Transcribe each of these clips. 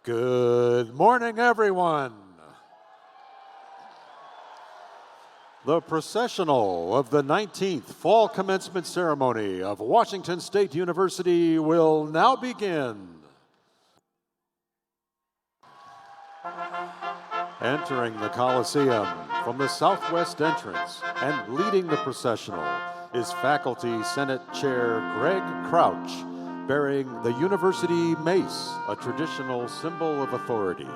Good morning, everyone. The Processional of the 19th Fall Commencement Ceremony of Washington State University will now begin. Entering the Coliseum from the southwest entrance and leading the processional is Faculty Senate Chair Greg Crouch, bearing the University Mace, a traditional symbol of authority.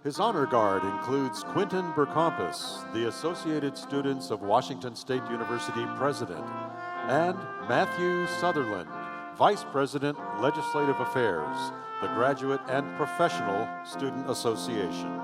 His honor guard includes Quentin Burkompus, the Associated Students of Washington State University President, and Matthew Sutherland, Vice President, Legislative Affairs, the Graduate and Professional Student Association.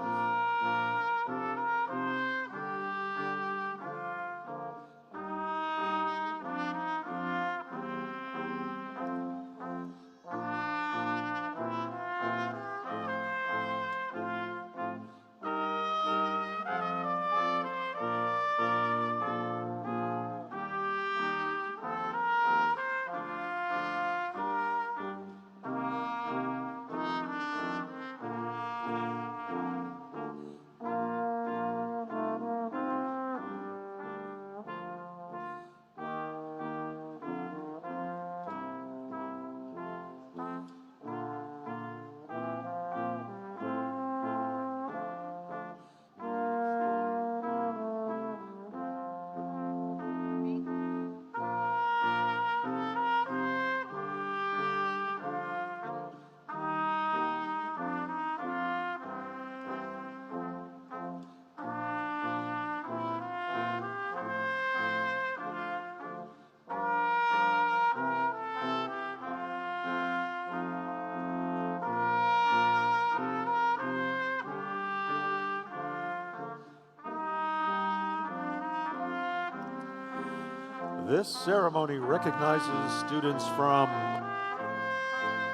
This ceremony recognizes students from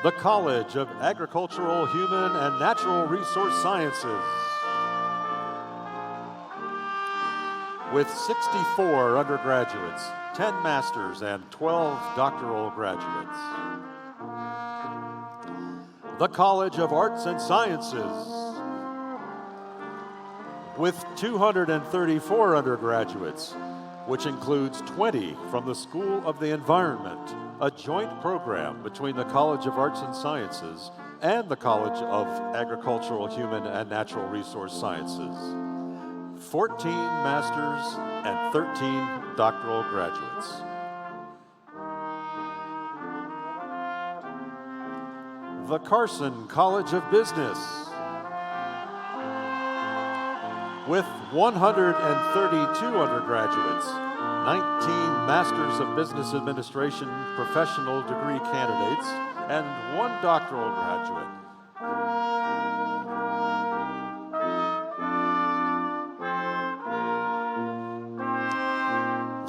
the College of Agricultural, Human, and Natural Resource Sciences, with 64 undergraduates, 10 masters, and 12 doctoral graduates. The College of Arts and Sciences, with 234 undergraduates, which includes 20 from the School of the Environment, a joint program between the College of Arts and Sciences and the College of Agricultural, Human, and Natural Resource Sciences. 14 masters and 13 doctoral graduates. The Carson College of Business, with 132 undergraduates, 19 Masters of Business Administration professional degree candidates, and 1 doctoral graduate.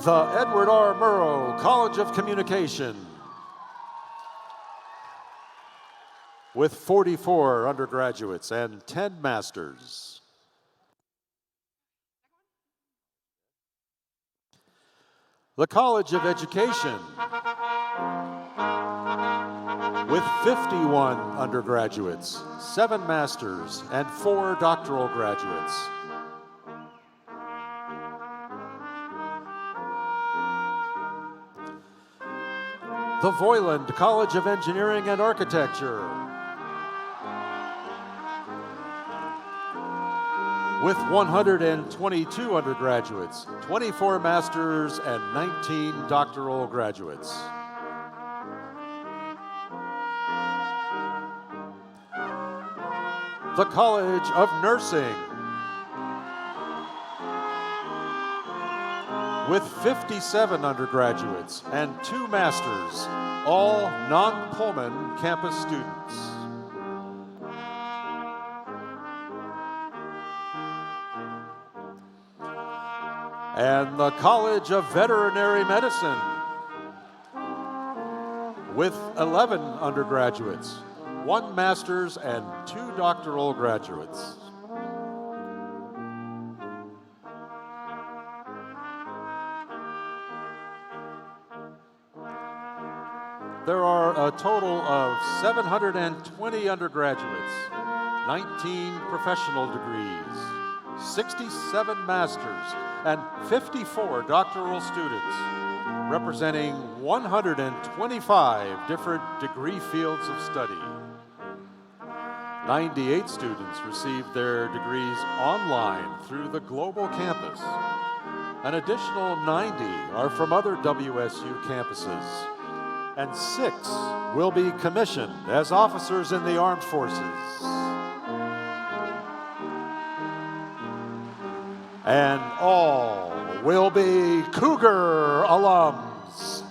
The Edward R. Murrow College of Communication, with 44 undergraduates and 10 masters. The College of Education, with 51 undergraduates, 7 masters, and 4 doctoral graduates. The Voiland College of Engineering and Architecture, with 122 undergraduates, 24 masters, and 19 doctoral graduates. The College of Nursing, with 57 undergraduates and 2 masters, all non-Pullman campus students. And the College of Veterinary Medicine with 11 undergraduates, 1 master's and 2 doctoral graduates. There are a total of 720 undergraduates, 19 professional degrees, 67 masters, and 54 doctoral students, representing 125 different degree fields of study. 98 students received their degrees online through the global campus. An additional 90 are from other WSU campuses, and 6 will be commissioned as officers in the armed forces. And all will be Cougar alums.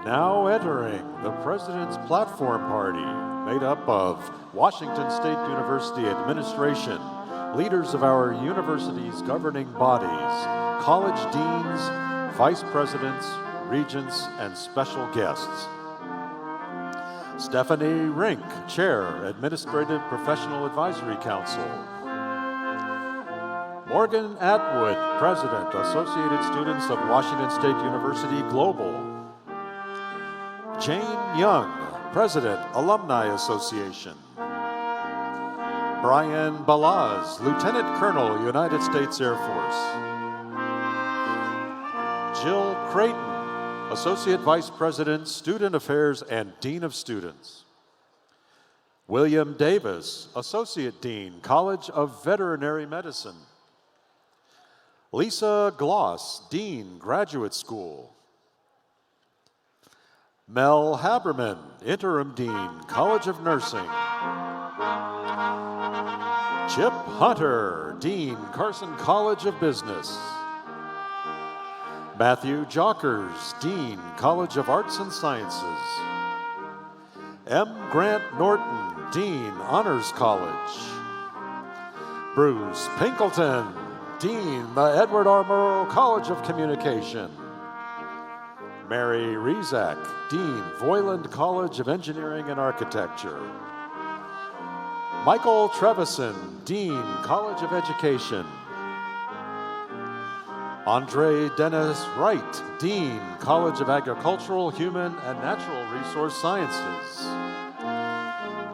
Now entering the President's Platform Party, made up of Washington State University administration, leaders of our university's governing bodies, college deans, vice presidents, regents, and special guests. Stephanie Rink, Chair, Administrative Professional Advisory Council. Morgan Atwood, President, Associated Students of Washington State University Global. Jane Young, President, Alumni Association. Brian Balaz, Lieutenant Colonel, United States Air Force. Jill Creighton, Associate Vice President, Student Affairs and Dean of Students. William Davis, Associate Dean, College of Veterinary Medicine. Lisa Gloss, Dean, Graduate School. Mel Haberman, Interim Dean, College of Nursing. Chip Hunter, Dean, Carson College of Business. Matthew Jockers, Dean, College of Arts and Sciences. M. Grant Norton, Dean, Honors College. Bruce Pinkleton, Dean, the Edward R. Murrow College of Communication. Mary Rezac, Dean, Voiland College of Engineering and Architecture. Michael Trevison, Dean, College of Education. Andre Dennis Wright, Dean, College of Agricultural, Human, and Natural Resource Sciences.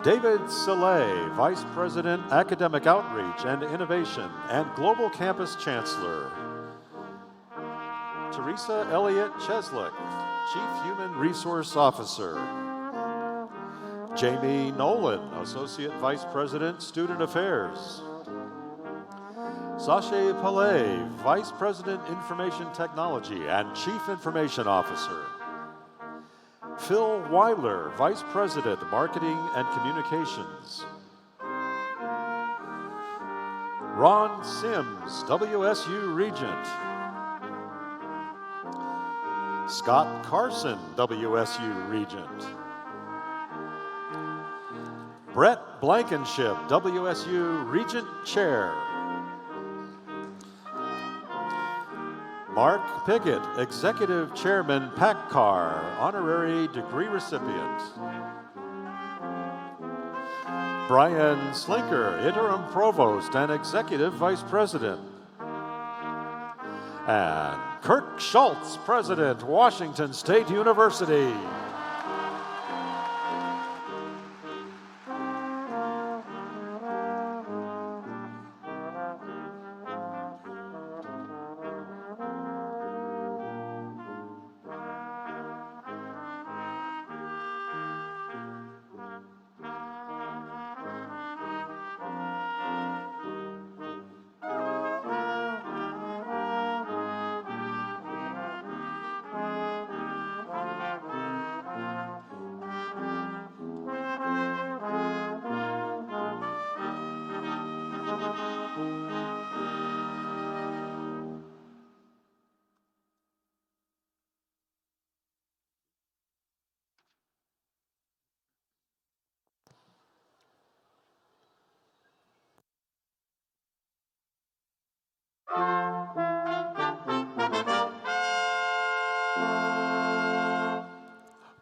David Saleh, Vice President, Academic Outreach and Innovation and Global Campus Chancellor. Teresa Elliott Cheslick, Chief Human Resource Officer. Jamie Nolan, Associate Vice President, Student Affairs. Sasha Pillay, Vice President, Information Technology and Chief Information Officer. Phil Weiler, Vice President, Marketing and Communications. Ron Sims, WSU Regent. Scott Carson, WSU Regent. Brett Blankenship, WSU Regent Chair. Mark Piggott, Executive Chairman, PACCAR, Honorary Degree Recipient. Brian Slinker, Interim Provost and Executive Vice President. And Kirk Schultz, President, Washington State University.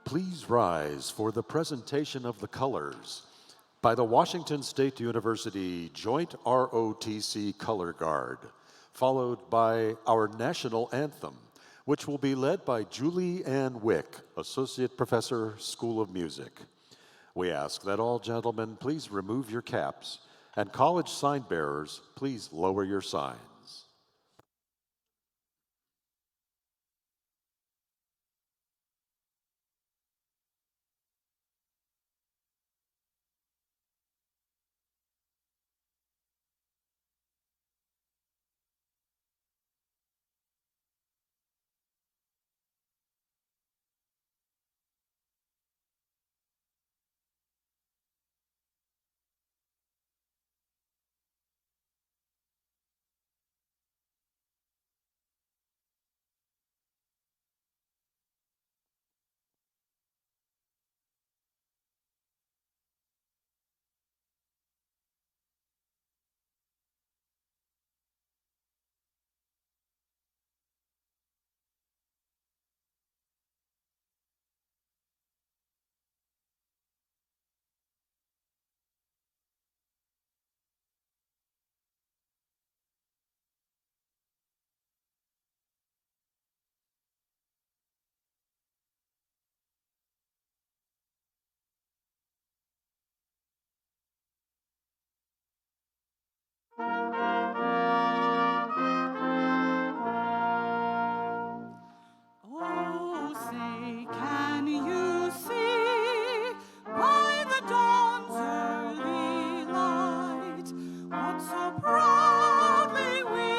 Please rise for the presentation of the colors by the Washington State University Joint ROTC Color Guard, followed by our national anthem, which will be led by Julie Ann Wick, Associate Professor, School of Music. We ask that all gentlemen please remove your caps, and college sign bearers, please lower your signs. Oh, say, can you see by the dawn's early light what so proudly we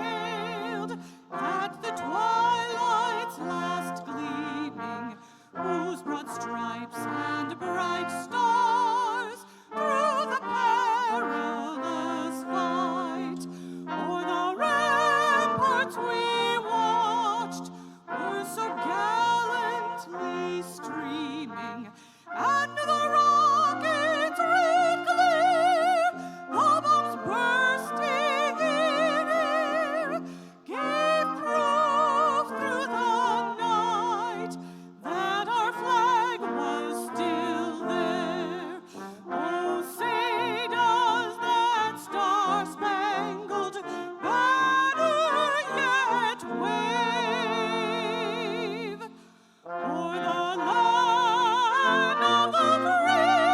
hailed at the twilight's last gleaming, whose broad stripes and bright stars through the perilous fight o'er the ramparts we watched were so gallantly streaming, and the rocket's red glare, the bombs bursting in air, gave proof through the night that our flag was still there. Oh, say does that star-spangled banner yet wave o'er the land of the free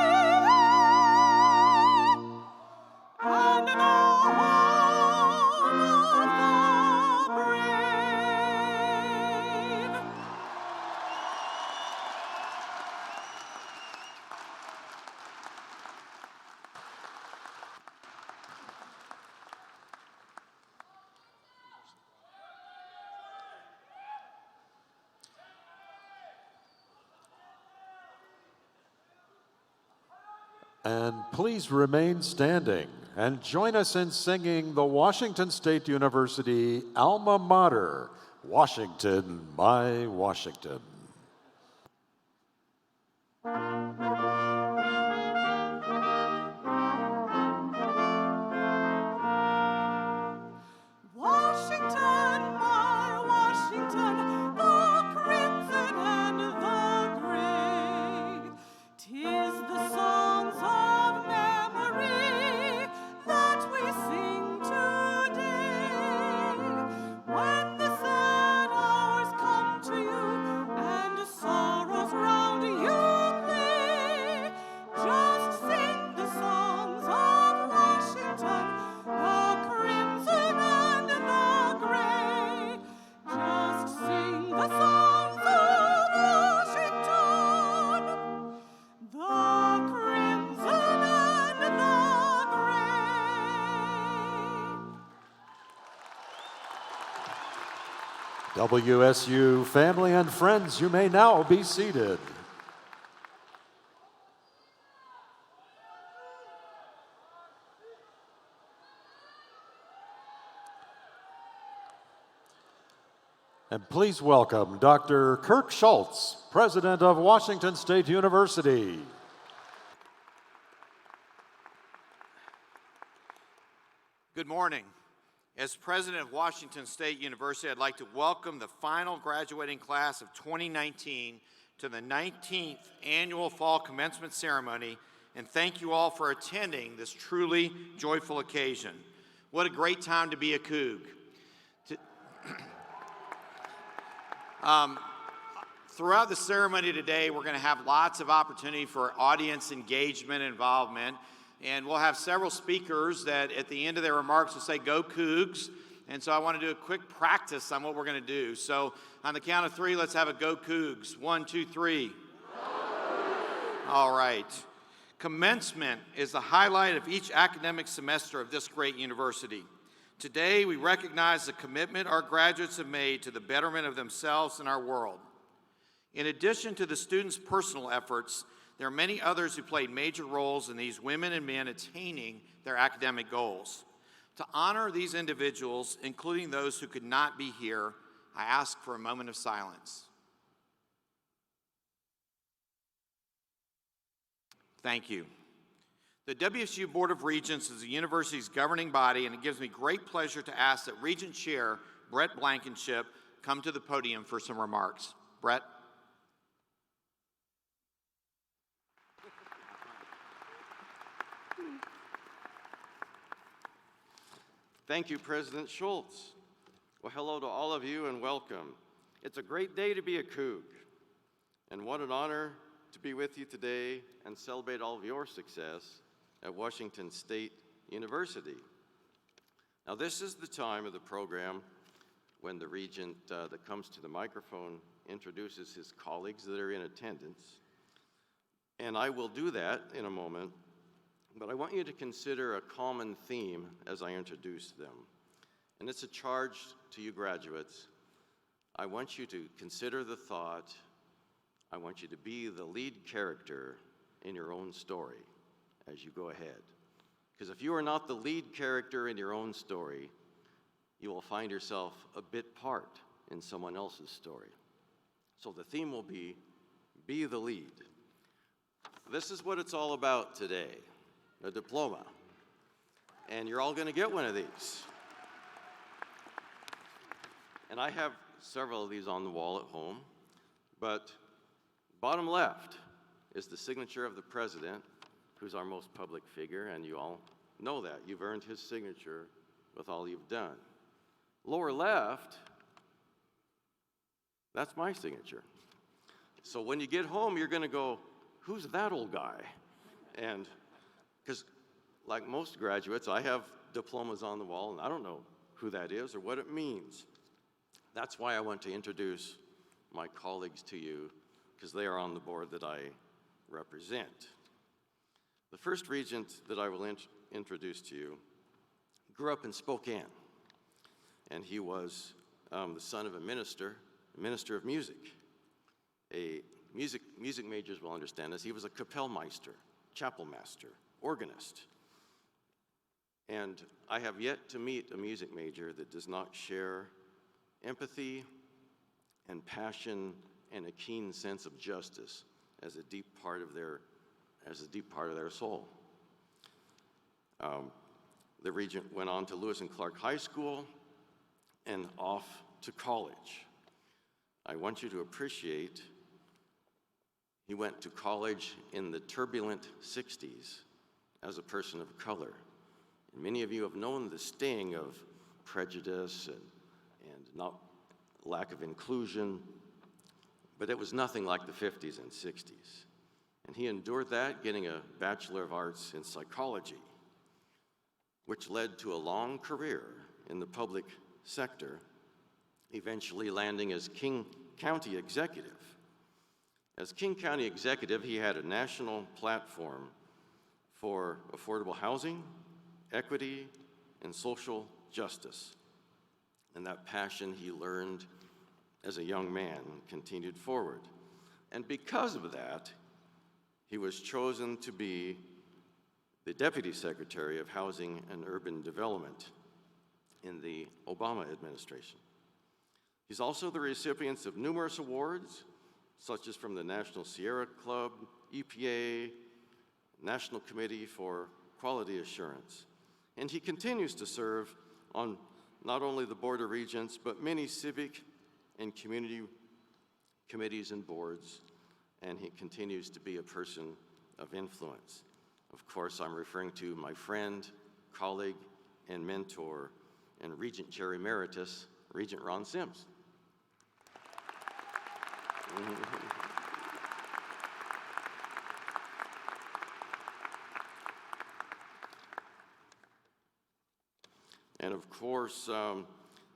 and the home of the brave? And please remain standing and join us in singing the Washington State University alma mater, Washington, My Washington. Washington, my Washington, the crimson and the gray, 'tis the songs of memory that we sing today. When the sad hours come to you and sorrows round you play, just sing the songs of Washington, the crimson and the gray. Just sing the songs of Washington, the crimson and the gray. WSU family and friends, you may now be seated. And please welcome Dr. Kirk Schultz, President of Washington State University. Good morning. As President of Washington State University, I'd like to welcome the final graduating class of 2019 to the 19th Annual Fall Commencement Ceremony, and thank you all for attending this truly joyful occasion. What a great time to be a Coug. Throughout the ceremony today, we're going to have lots of opportunity for audience engagement and involvement. And we'll have several speakers that at the end of their remarks will say, "Go Cougs." And so I want to do a quick practice on what we're going to do. So on the count of three, let's have a "Go Cougs." 1, 2, 3. All right. Commencement is the highlight of each academic semester of this great university. Today, we recognize the commitment our graduates have made to the betterment of themselves and our world. In addition to the students' personal efforts, there are many others who played major roles in these women and men attaining their academic goals. To honor these individuals, including those who could not be here, I ask for a moment of silence. Thank you. The WSU Board of Regents is the university's governing body, and it gives me great pleasure to ask that Regent Chair Brett Blankenship come to the podium for some remarks. Brett. Thank you, President Schultz. Well, hello to all of you and welcome. It's a great day to be a Coug, and what an honor to be with you today and celebrate all of your success at Washington State University. Now, this is the time of the program when the regent that comes to the microphone introduces his colleagues that are in attendance. And I will do that in a moment, but I want you to consider a common theme as I introduce them. And it's a charge to you graduates. I want you to consider the thought, I want you to be the lead character in your own story as you go ahead. Because if you are not the lead character in your own story, you will find yourself a bit part in someone else's story. So the theme will be the lead. This is what it's all about today, a diploma. And you're all going to get one of these. And I have several of these on the wall at home, but bottom left is the signature of the president, who's our most public figure, and you all know that. You've earned his signature with all you've done. Lower left, that's my signature. So when you get home, you're going to go, who's that old guy? And because like most graduates, I have diplomas on the wall, and I don't know who that is or what it means. That's why I want to introduce my colleagues to you, because they are on the board that I represent. The first regent that I will introduce to you grew up in Spokane, and he was the son of a minister of music. Music majors will understand this. He was a Kapellmeister, chapel master, organist. And I have yet to meet a music major that does not share empathy and passion and a keen sense of justice as a deep part of their soul. The regent went on to Lewis and Clark High School and off to college. I want you to appreciate he went to college in the turbulent 60s as a person of color. And many of you have known the sting of prejudice and not lack of inclusion, but it was nothing like the 50s and 60s. And he endured that, getting a Bachelor of Arts in Psychology, which led to a long career in the public sector, eventually landing as King County Executive. As King County Executive, he had a national platform for affordable housing, equity, and social justice. And that passion he learned as a young man continued forward. And because of that, he was chosen to be the Deputy Secretary of Housing and Urban Development in the Obama administration. He's also the recipient of numerous awards, such as from the National Sierra Club, EPA, National Committee for Quality Assurance. And he continues to serve on not only the Board of Regents, but many civic and community committees and boards, and he continues to be a person of influence. Of course, I'm referring to my friend, colleague, and mentor, and Regent Chair Emeritus, Regent Ron Sims. And of course,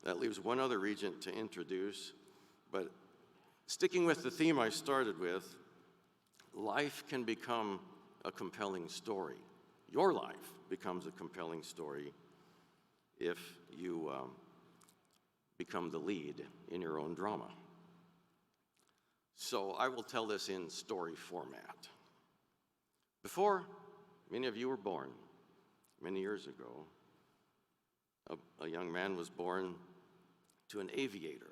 that leaves one other regent to introduce, but sticking with the theme I started with, life can become a compelling story. Your life becomes a compelling story if you become the lead in your own drama. So I will tell this in story format. Before many of you were born, many years ago, a young man was born to an aviator.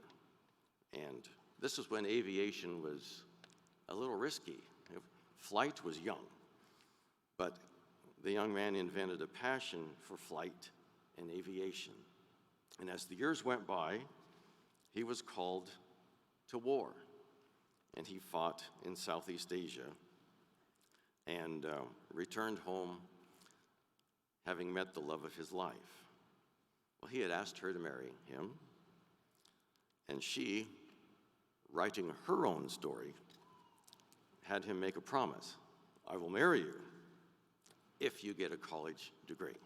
And this is when aviation was a little risky. Flight was young. But the young man invented a passion for flight and aviation. And as the years went by, he was called to war. And he fought in Southeast Asia and returned home having met the love of his life. Well, he had asked her to marry him, and she, writing her own story, had him make a promise. I will marry you if you get a college degree.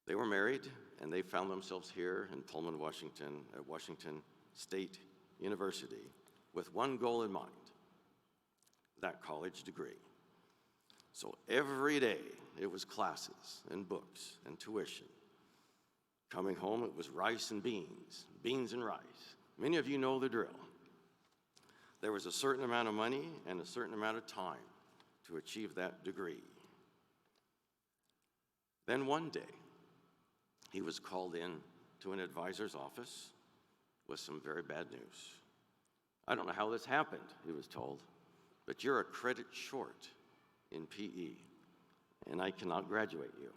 They were married, and they found themselves here in Pullman, Washington, at Washington State University, with one goal in mind, that college degree. So every day, it was classes and books and tuition. Coming home, it was rice and beans, beans and rice. Many of you know the drill. There was a certain amount of money and a certain amount of time to achieve that degree. Then one day, he was called in to an advisor's office with some very bad news. I don't know how this happened, he was told, but you're a credit short in PE, and I cannot graduate you.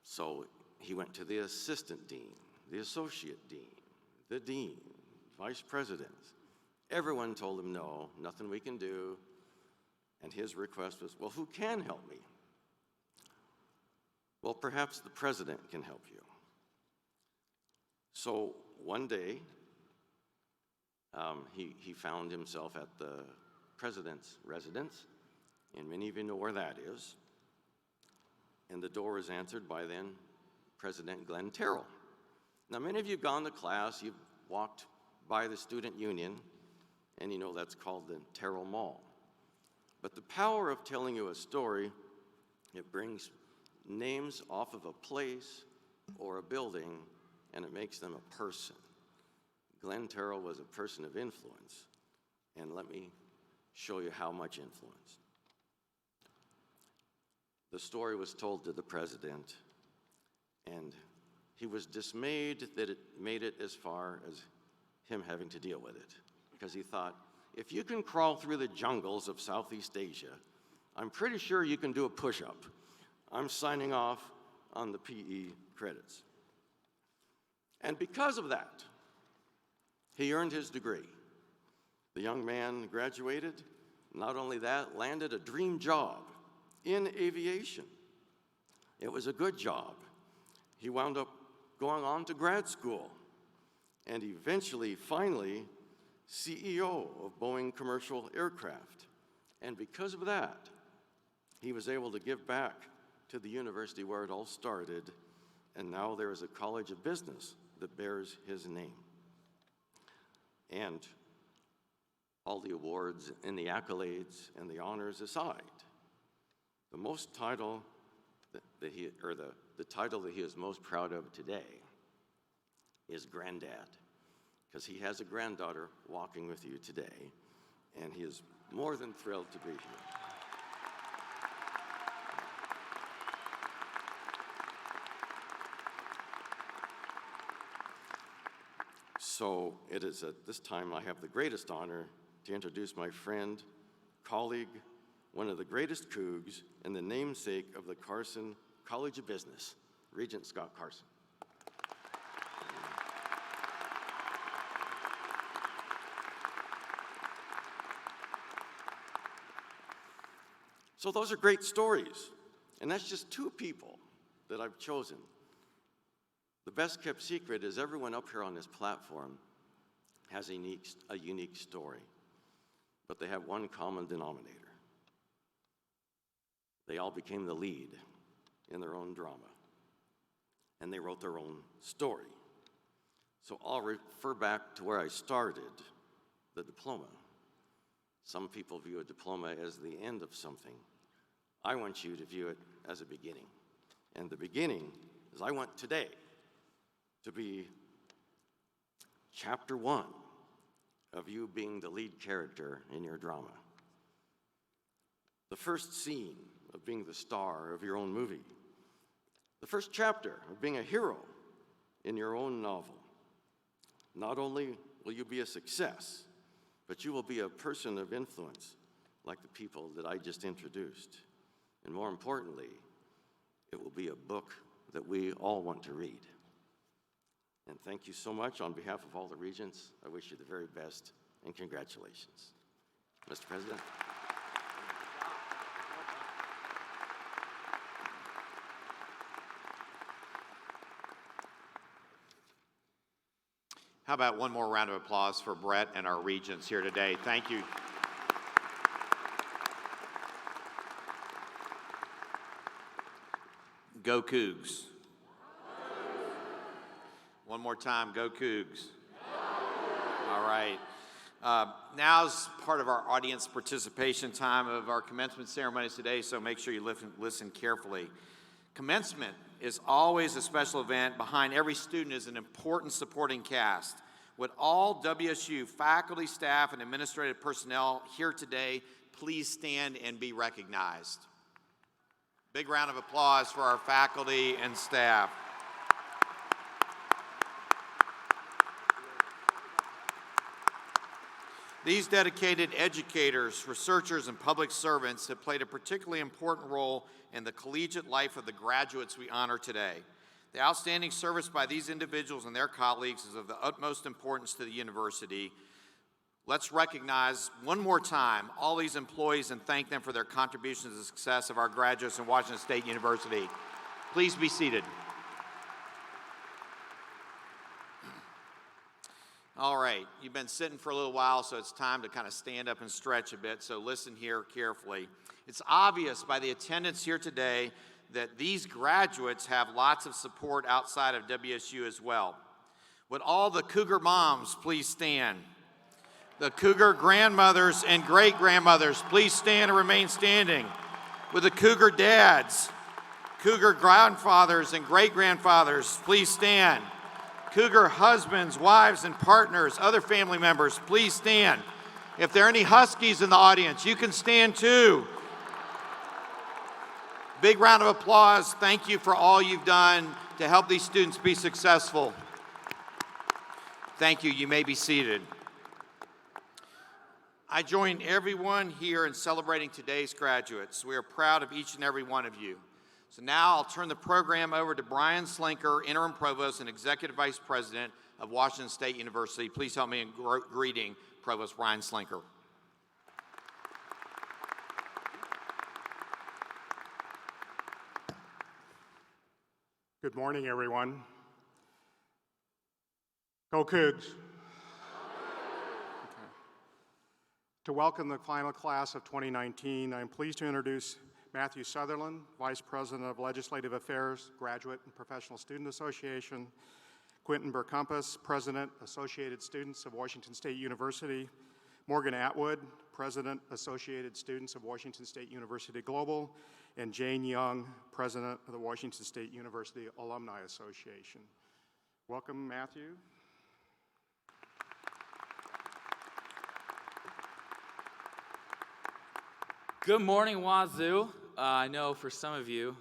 So he went to the assistant dean, the associate dean, the dean, vice presidents. Everyone told him, no, nothing we can do. And his request was, well, who can help me? Well, perhaps the president can help you. So one day, he found himself at the president's residence, and many of you know where that is. And the door was answered by then President Glenn Terrell. Now, many of you have gone to class, you've walked by the student union, and you know that's called the Terrell Mall. But the power of telling you a story, it brings names off of a place or a building, and it makes them a person. Glenn Terrell was a person of influence, and let me show you how much influence. The story was told to the president, and he was dismayed that it made it as far as him having to deal with it, because he thought, if you can crawl through the jungles of Southeast Asia, I'm pretty sure you can do a push-up. I'm signing off on the PE credits. And because of that, he earned his degree. The young man graduated. Not only that, landed a dream job in aviation. It was a good job. He wound up going on to grad school and eventually, finally, CEO of Boeing Commercial Aircraft. And because of that, he was able to give back to the university where it all started, and now there is a college of business that bears his name. And all the awards and the accolades and the honors aside, the title that he is most proud of today is Granddad, because he has a granddaughter walking with you today, and he is more than thrilled to be here. So it is at this time I have the greatest honor to introduce my friend, colleague, one of the greatest Cougs, and the namesake of the Carson College of Business, Regent Scott Carson. So those are great stories, and that's just two people that I've chosen. The best kept secret is everyone up here on this platform has a unique story, but they have one common denominator. They all became the lead in their own drama, and they wrote their own story. So I'll refer back to where I started, the diploma. Some people view a diploma as the end of something. I want you to view it as a beginning. And the beginning is I want today to be chapter 1 of you being the lead character in your drama. The first scene of being the star of your own movie. The first chapter of being a hero in your own novel. Not only will you be a success, but you will be a person of influence like the people that I just introduced. And more importantly, it will be a book that we all want to read. And thank you so much. On behalf of all the regents, I wish you the very best and congratulations. Mr. President. How about one more round of applause for Brett and our regents here today? Thank you. Go Cougs. One more time, go Cougs. All right. Now's part of our audience participation time of our commencement ceremonies today, so make sure you listen carefully. Commencement is always a special event. Behind every student is an important supporting cast. Would all WSU faculty, staff, and administrative personnel here today please stand and be recognized? Big round of applause for our faculty and staff. These dedicated educators, researchers, and public servants have played a particularly important role in the collegiate life of the graduates we honor today. The outstanding service by these individuals and their colleagues is of the utmost importance to the university. Let's recognize one more time all these employees and thank them for their contributions to the success of our graduates in Washington State University. Please be seated. All right, you've been sitting for a little while, so it's time to kind of stand up and stretch a bit, so listen here carefully. It's obvious by the attendance here today that these graduates have lots of support outside of WSU as well. Would all the Cougar moms please stand? The Cougar grandmothers and great-grandmothers, please stand and remain standing. Would the Cougar dads, Cougar grandfathers and great-grandfathers, please stand. Cougar husbands, wives, and partners, other family members, please stand. If there are any Huskies in the audience, you can stand too. Big round of applause. Thank you for all you've done to help these students be successful. Thank you. You may be seated. I join everyone here in celebrating today's graduates. We are proud of each and every one of you. So now I'll turn the program over to Brian Slinker, Interim Provost and Executive Vice President of Washington State University. Please help me in greeting Provost Brian Slinker. Good morning, everyone. Go Cougs. To welcome the final class of 2019, I'm pleased to introduce Matthew Sutherland, Vice President of Legislative Affairs, Graduate and Professional Student Association, Quentin Burkumpus, President, Associated Students of Washington State University, Morgan Atwood, President, Associated Students of Washington State University Global, and Jane Young, President of the Washington State University Alumni Association. Welcome, Matthew. Good morning, Wazoo. I know for some of you,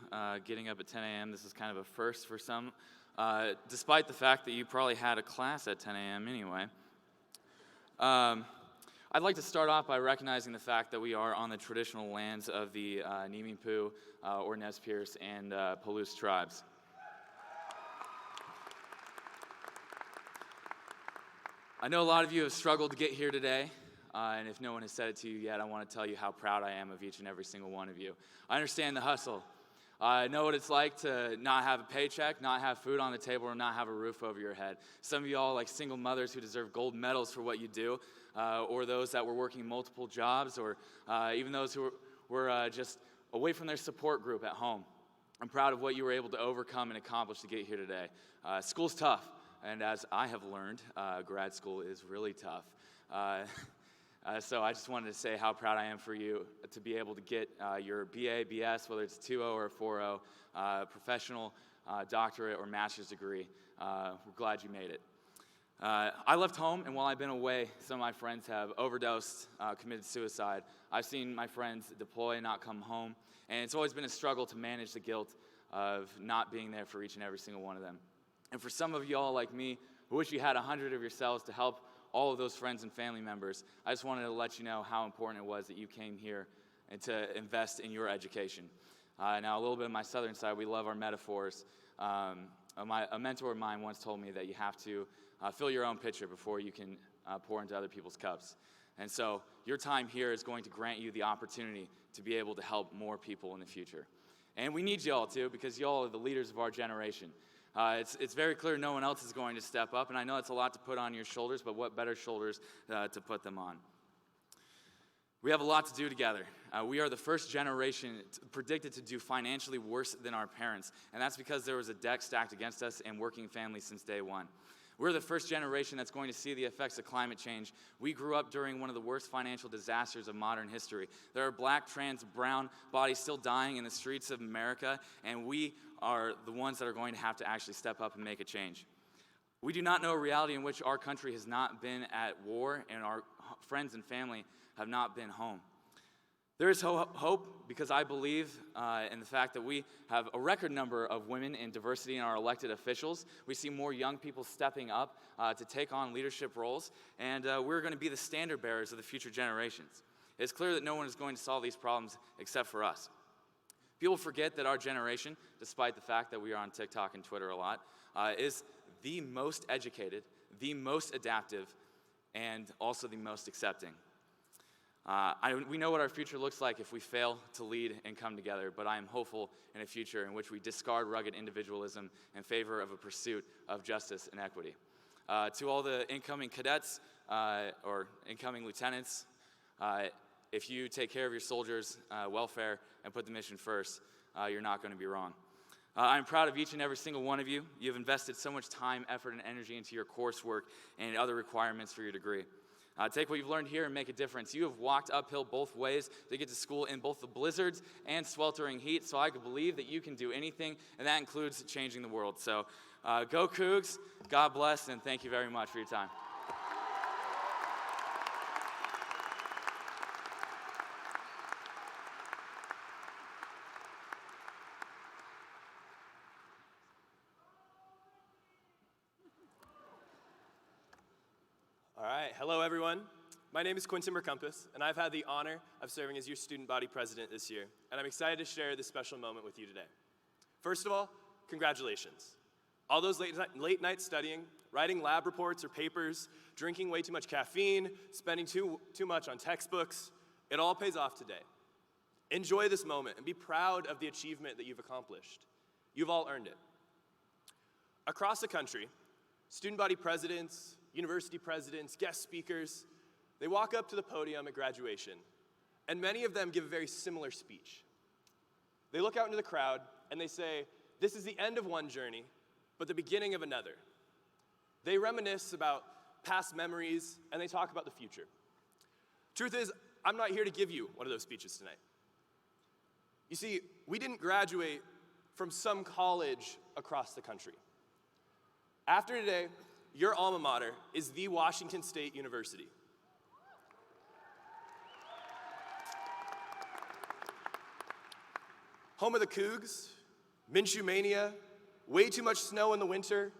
getting up at 10 a.m., this is kind of a first for some, despite the fact that you probably had a class at 10 a.m. anyway. I'd like to start off by recognizing the fact that we are on the traditional lands of the Nimiipuu, or Nez Perce, and Palouse tribes. I know a lot of you have struggled to get here today. And if no one has said it to you yet, I want to tell you how proud I am of each and every single one of you. I understand the hustle. I know what it's like to not have a paycheck, not have food on the table, or not have a roof over your head. Some of you all like single mothers who deserve gold medals for what you do, or those that were working multiple jobs, or even those who were just away from their support group at home. I'm proud of what you were able to overcome and accomplish to get here today. School's tough, and as I have learned, grad school is really tough. So I just wanted to say how proud I am for you to be able to get your BA, BS, whether it's a 2.0 or a 4.0, professional, doctorate, or master's degree. We're glad you made it. I left home, and while I've been away, some of my friends have overdosed, committed suicide. I've seen my friends deploy and not come home, and it's always been a struggle to manage the guilt of not being there for each and every single one of them. And for some of y'all like me, who wish you had 100 of yourselves to help all of those friends and family members, I just wanted to let you know how important it was that you came here and to invest in your education. Now, a little bit of my southern side, we love our metaphors. A mentor of mine once told me that you have to fill your own pitcher before you can pour into other people's cups. And so your time here is going to grant you the opportunity to be able to help more people in the future. And we need y'all too, because y'all are the leaders of our generation. It's very clear no one else is going to step up, and I know it's a lot to put on your shoulders, but what better shoulders to put them on. We have a lot to do together. We are the first generation predicted to do financially worse than our parents, and that's because there was a deck stacked against us and working families since day one. We're the first generation that's going to see the effects of climate change. We grew up during one of the worst financial disasters of modern history. There are black, trans, brown bodies still dying in the streets of America, and we are the ones that are going to have to actually step up and make a change. We do not know a reality in which our country has not been at war and our friends and family have not been home. There is hope because I believe in the fact that we have a record number of women in diversity in our elected officials. We see more young people stepping up to take on leadership roles, and we're going to be the standard bearers of the future generations. It's clear that no one is going to solve these problems except for us. People forget that our generation, despite the fact that we are on TikTok and Twitter a lot, is the most educated, the most adaptive, and also the most accepting. We know what our future looks like if we fail to lead and come together, but I am hopeful in a future in which we discard rugged individualism in favor of a pursuit of justice and equity. To all the incoming cadets or incoming lieutenants, if you take care of your soldiers' welfare and put the mission first, you're not going to be wrong. I'm proud of each and every single one of you. You've invested so much time, effort, and energy into your coursework and other requirements for your degree. Take what you've learned here and make a difference. You have walked uphill both ways to get to school in both the blizzards and sweltering heat, so I could believe that you can do anything, and that includes changing the world. So go Cougs, God bless, and thank you very much for your time. All right, hello everyone. My name is Quinton Mercumpus, and I've had the honor of serving as your student body president this year, and I'm excited to share this special moment with you today. First of all, congratulations. All those late nights studying, writing lab reports or papers, drinking way too much caffeine, spending too much on textbooks, it all pays off today. Enjoy this moment and be proud of the achievement that you've accomplished. You've all earned it. Across the country, student body presidents, university presidents, guest speakers, they walk up to the podium at graduation, and many of them give a very similar speech. They look out into the crowd and they say, this is the end of one journey, but the beginning of another. They reminisce about past memories and they talk about the future. Truth is, I'm not here to give you one of those speeches tonight. You see, we didn't graduate from some college across the country. After today, your alma mater is the Washington State University. Home of the Cougs, Minshew Mania, way too much snow in the winter,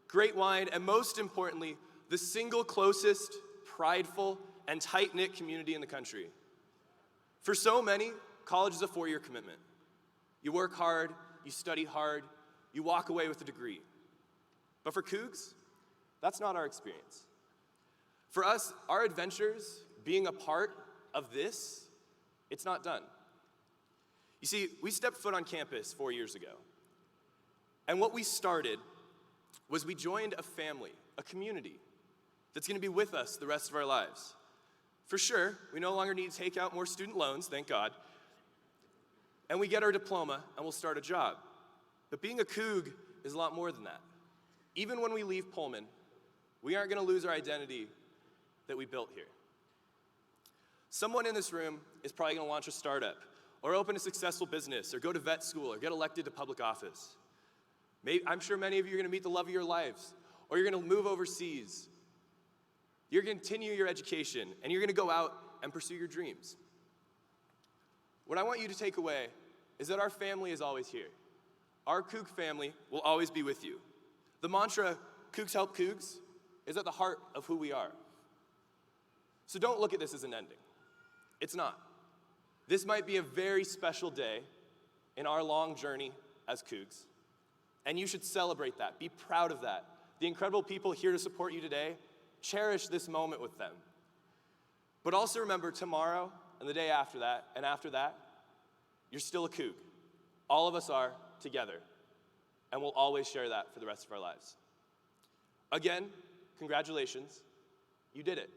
great wine, and most importantly, the single closest, prideful, and tight-knit community in the country. For so many, college is a 4-year commitment. You work hard, you study hard, you walk away with a degree. But for Cougs, that's not our experience. For us, our adventures, being a part of this, it's not done. You see, we stepped foot on campus 4 years ago. And what we started was we joined a family, a community, that's gonna be with us the rest of our lives. For sure, we no longer need to take out more student loans, thank God. And we get our diploma and we'll start a job. But being a Coug is a lot more than that. Even when we leave Pullman, we aren't gonna lose our identity that we built here. Someone in this room is probably gonna launch a startup, or open a successful business, or go to vet school, or get elected to public office. I'm sure many of you are gonna meet the love of your lives, or you're gonna move overseas. You're gonna continue your education, and you're gonna go out and pursue your dreams. What I want you to take away is that our family is always here. Our Coug family will always be with you. The mantra, Cougs help Cougs, is at the heart of who we are. So don't look at this as an ending. It's not. This might be a very special day in our long journey as Cougs, and you should celebrate that. Be proud of that. The incredible people here to support you today, cherish this moment with them. But also remember tomorrow and the day after that, and after that, you're still a Coug. All of us are together, and we'll always share that for the rest of our lives. Again, congratulations, you did it.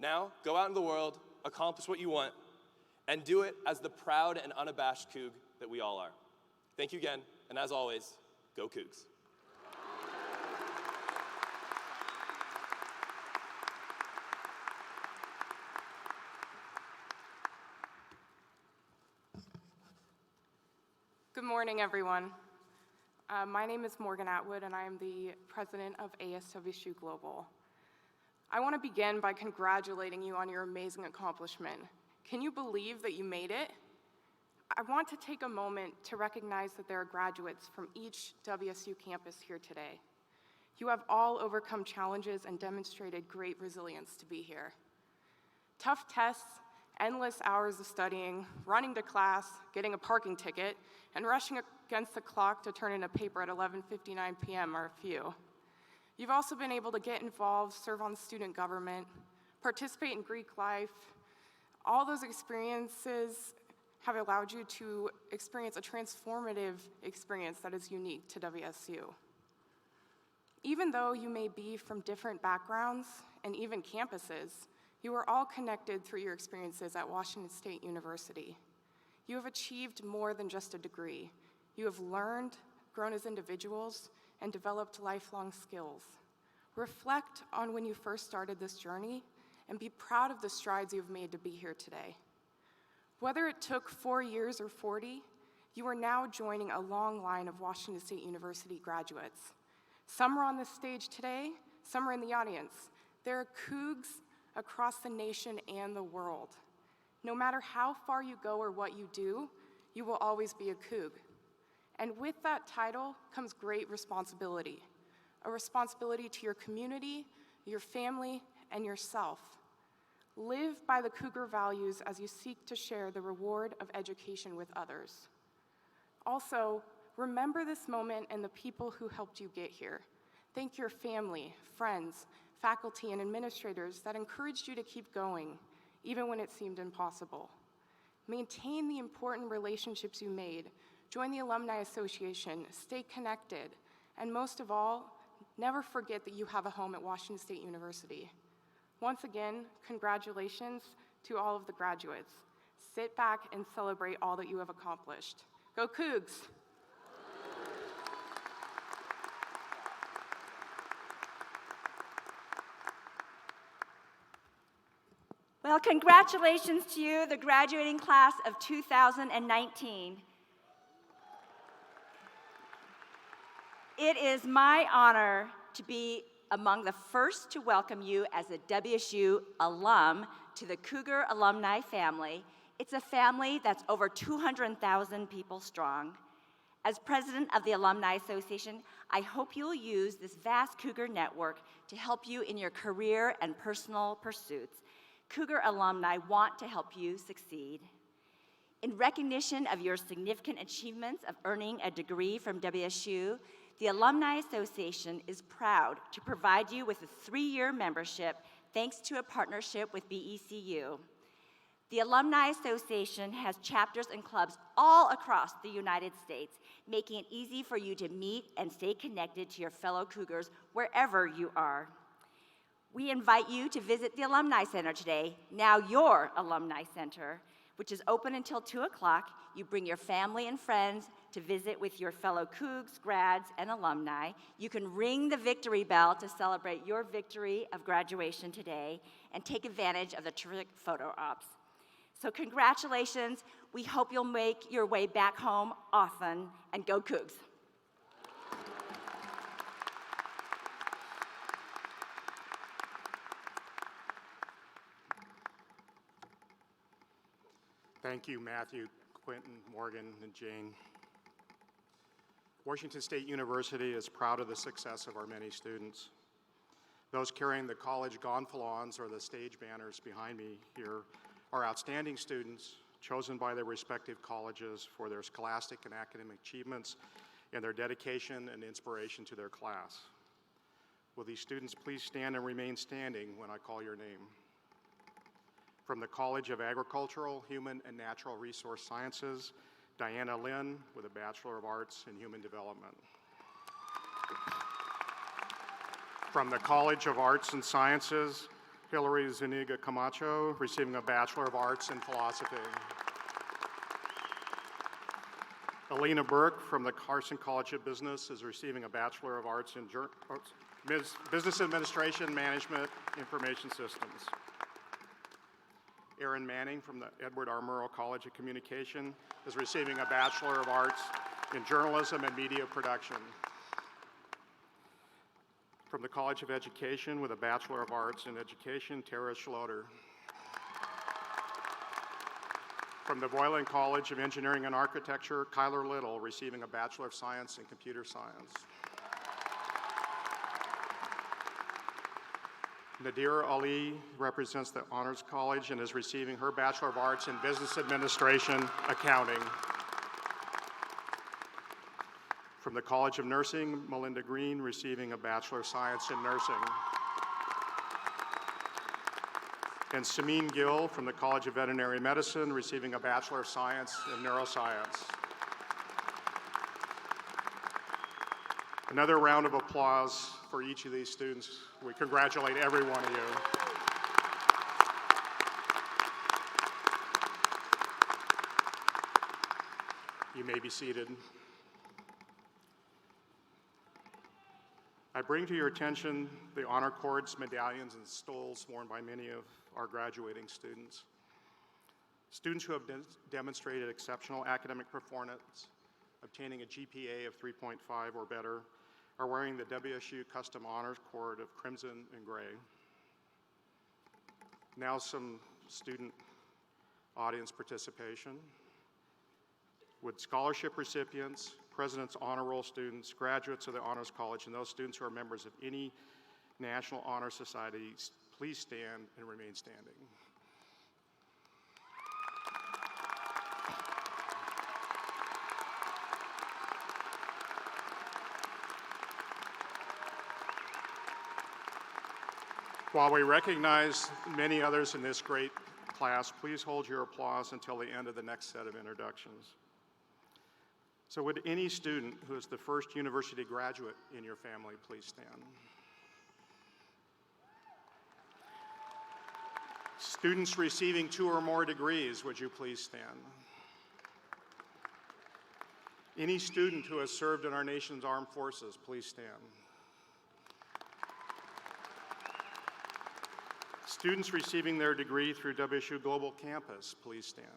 Now, go out in the world, accomplish what you want, and do it as the proud and unabashed Coug that we all are. Thank you again, and as always, go Cougs. Good morning, everyone. My name is Morgan Atwood, and I am the president of ASWSU Global. I want to begin by congratulating you on your amazing accomplishment. Can you believe that you made it? I want to take a moment to recognize that there are graduates from each WSU campus here today. You have all overcome challenges and demonstrated great resilience to be here. Tough tests, endless hours of studying, running to class, getting a parking ticket, and rushing against the clock to turn in a paper at 11:59 p.m. are a few. You've also been able to get involved, serve on student government, participate in Greek life. All those experiences have allowed you to experience a transformative experience that is unique to WSU. Even though you may be from different backgrounds and even campuses, you are all connected through your experiences at Washington State University. You have achieved more than just a degree. You have learned, grown as individuals, and developed lifelong skills. Reflect on when you first started this journey and be proud of the strides you've made to be here today. Whether it took 4 years or 40, you are now joining a long line of Washington State University graduates. Some are on this stage today, some are in the audience. There are Cougs across the nation and the world. No matter how far you go or what you do, you will always be a Coug. And with that title comes great responsibility, a responsibility to your community, your family, and yourself. Live by the Cougar values as you seek to share the reward of education with others. Also, remember this moment and the people who helped you get here. Thank your family, friends, faculty, and administrators that encouraged you to keep going, even when it seemed impossible. Maintain the important relationships you made, join the Alumni Association, stay connected, and most of all, never forget that you have a home at Washington State University. Once again, congratulations to all of the graduates. Sit back and celebrate all that you have accomplished. Go Cougs! Well, congratulations to you, the graduating class of 2019. It is my honor to be among the first to welcome you as a WSU alum to the Cougar Alumni family. It's a family that's over 200,000 people strong. As president of the Alumni Association, I hope you'll use this vast Cougar network to help you in your career and personal pursuits. Cougar alumni want to help you succeed. In recognition of your significant achievements of earning a degree from WSU, the Alumni Association is proud to provide you with a 3-year membership thanks to a partnership with BECU. The Alumni Association has chapters and clubs all across the United States, making it easy for you to meet and stay connected to your fellow Cougars wherever you are. We invite you to visit the Alumni Center today, now your Alumni Center, which is open until 2 o'clock. You bring your family and friends to visit with your fellow Cougs, grads, and alumni. You can ring the victory bell to celebrate your victory of graduation today and take advantage of the terrific photo ops. So congratulations. We hope you'll make your way back home often, and go Cougs. Thank you, Matthew, Quentin, Morgan, and Jane. Washington State University is proud of the success of our many students. Those carrying the college gonfalons or the stage banners behind me here are outstanding students chosen by their respective colleges for their scholastic and academic achievements and their dedication and inspiration to their class. Will these students please stand and remain standing when I call your name? From the College of Agricultural, Human, and Natural Resource Sciences, Diana Lynn with a Bachelor of Arts in Human Development. From the College of Arts and Sciences, Hilary Zuniga Camacho, receiving a Bachelor of Arts in Philosophy. Alina Burke from the Carson College of Business is receiving a Bachelor of Arts in Business Administration, Management, Information Systems. Erin Manning from the Edward R. Murrow College of Communication is receiving a Bachelor of Arts in Journalism and Media Production. From the College of Education with a Bachelor of Arts in Education, Tara Schloter. From the Boylan College of Engineering and Architecture, Kyler Little, receiving a Bachelor of Science in Computer Science. Nadir Ali represents the Honors College and is receiving her Bachelor of Arts in Business Administration, Accounting. From the College of Nursing, Melinda Green, receiving a Bachelor of Science in Nursing. And Sameen Gill from the College of Veterinary Medicine, receiving a Bachelor of Science in Neuroscience. Another round of applause for each of these students. We congratulate every one of you. You may be seated. I bring to your attention the honor cords, medallions, and stoles worn by many of our graduating students. Students who have demonstrated exceptional academic performance, obtaining a GPA of 3.5 or better, are wearing the WSU Custom Honors Cord of crimson and gray. Now some student audience participation. Would scholarship recipients, President's Honor Roll students, graduates of the Honors College, and those students who are members of any National Honor Society, please stand and remain standing. While we recognize many others in this great class, please hold your applause until the end of the next set of introductions. So would any student who is the first university graduate in your family please stand? Students receiving 2 or more degrees, would you please stand? Any student who has served in our nation's armed forces, please stand. Students receiving their degree through WSU Global Campus, please stand.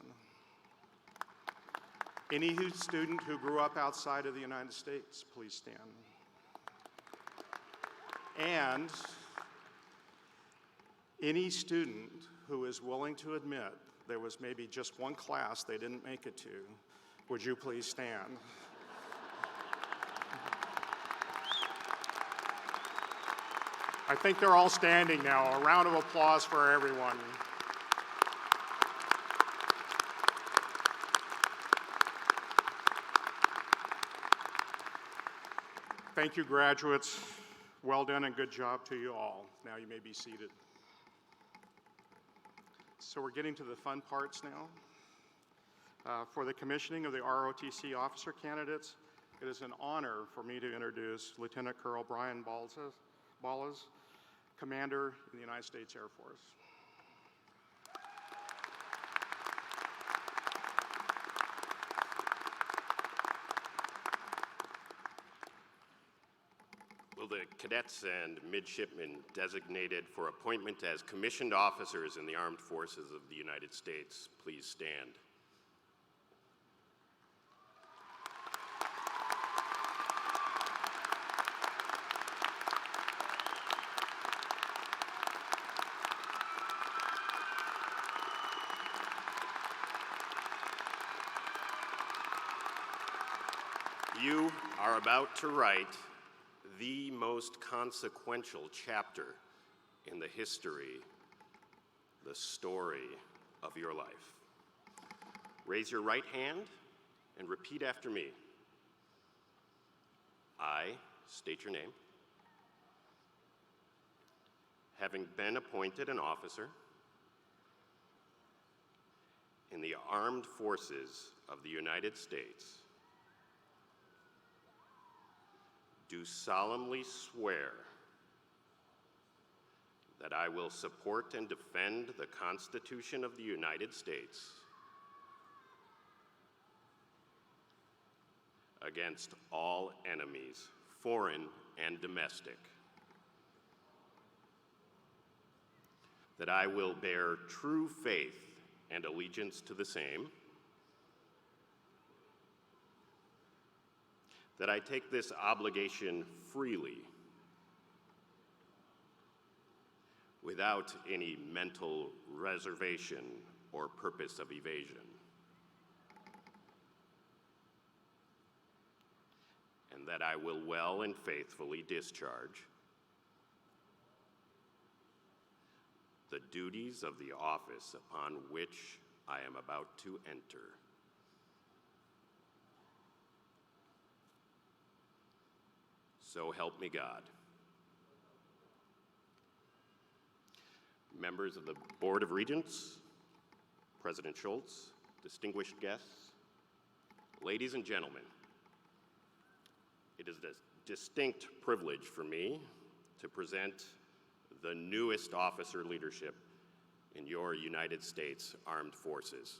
Any student who grew up outside of the United States, please stand. And any student who is willing to admit there was maybe just one class they didn't make it to, would you please stand? I think they're all standing now. A round of applause for everyone. Thank you, graduates. Well done and good job to you all. Now you may be seated. So we're getting to the fun parts now. For the commissioning of the ROTC officer candidates, it is an honor for me to introduce Lieutenant Colonel Brian Ballas, Commander in the United States Air Force. Will the cadets and midshipmen designated for appointment as commissioned officers in the Armed Forces of the United States please stand? You are about to write the most consequential chapter in the history, the story of your life. Raise your right hand and repeat after me. I state your name. Having been appointed an officer in the Armed Forces of the United States, do solemnly swear that I will support and defend the Constitution of the United States against all enemies, foreign and domestic, that I will bear true faith and allegiance to the same, that I take this obligation freely, without any mental reservation or purpose of evasion, and that I will well and faithfully discharge the duties of the office upon which I am about to enter. So help me God. Members of the Board of Regents, President Schultz, distinguished guests, ladies and gentlemen, it is a distinct privilege for me to present the newest officer leadership in your United States Armed Forces.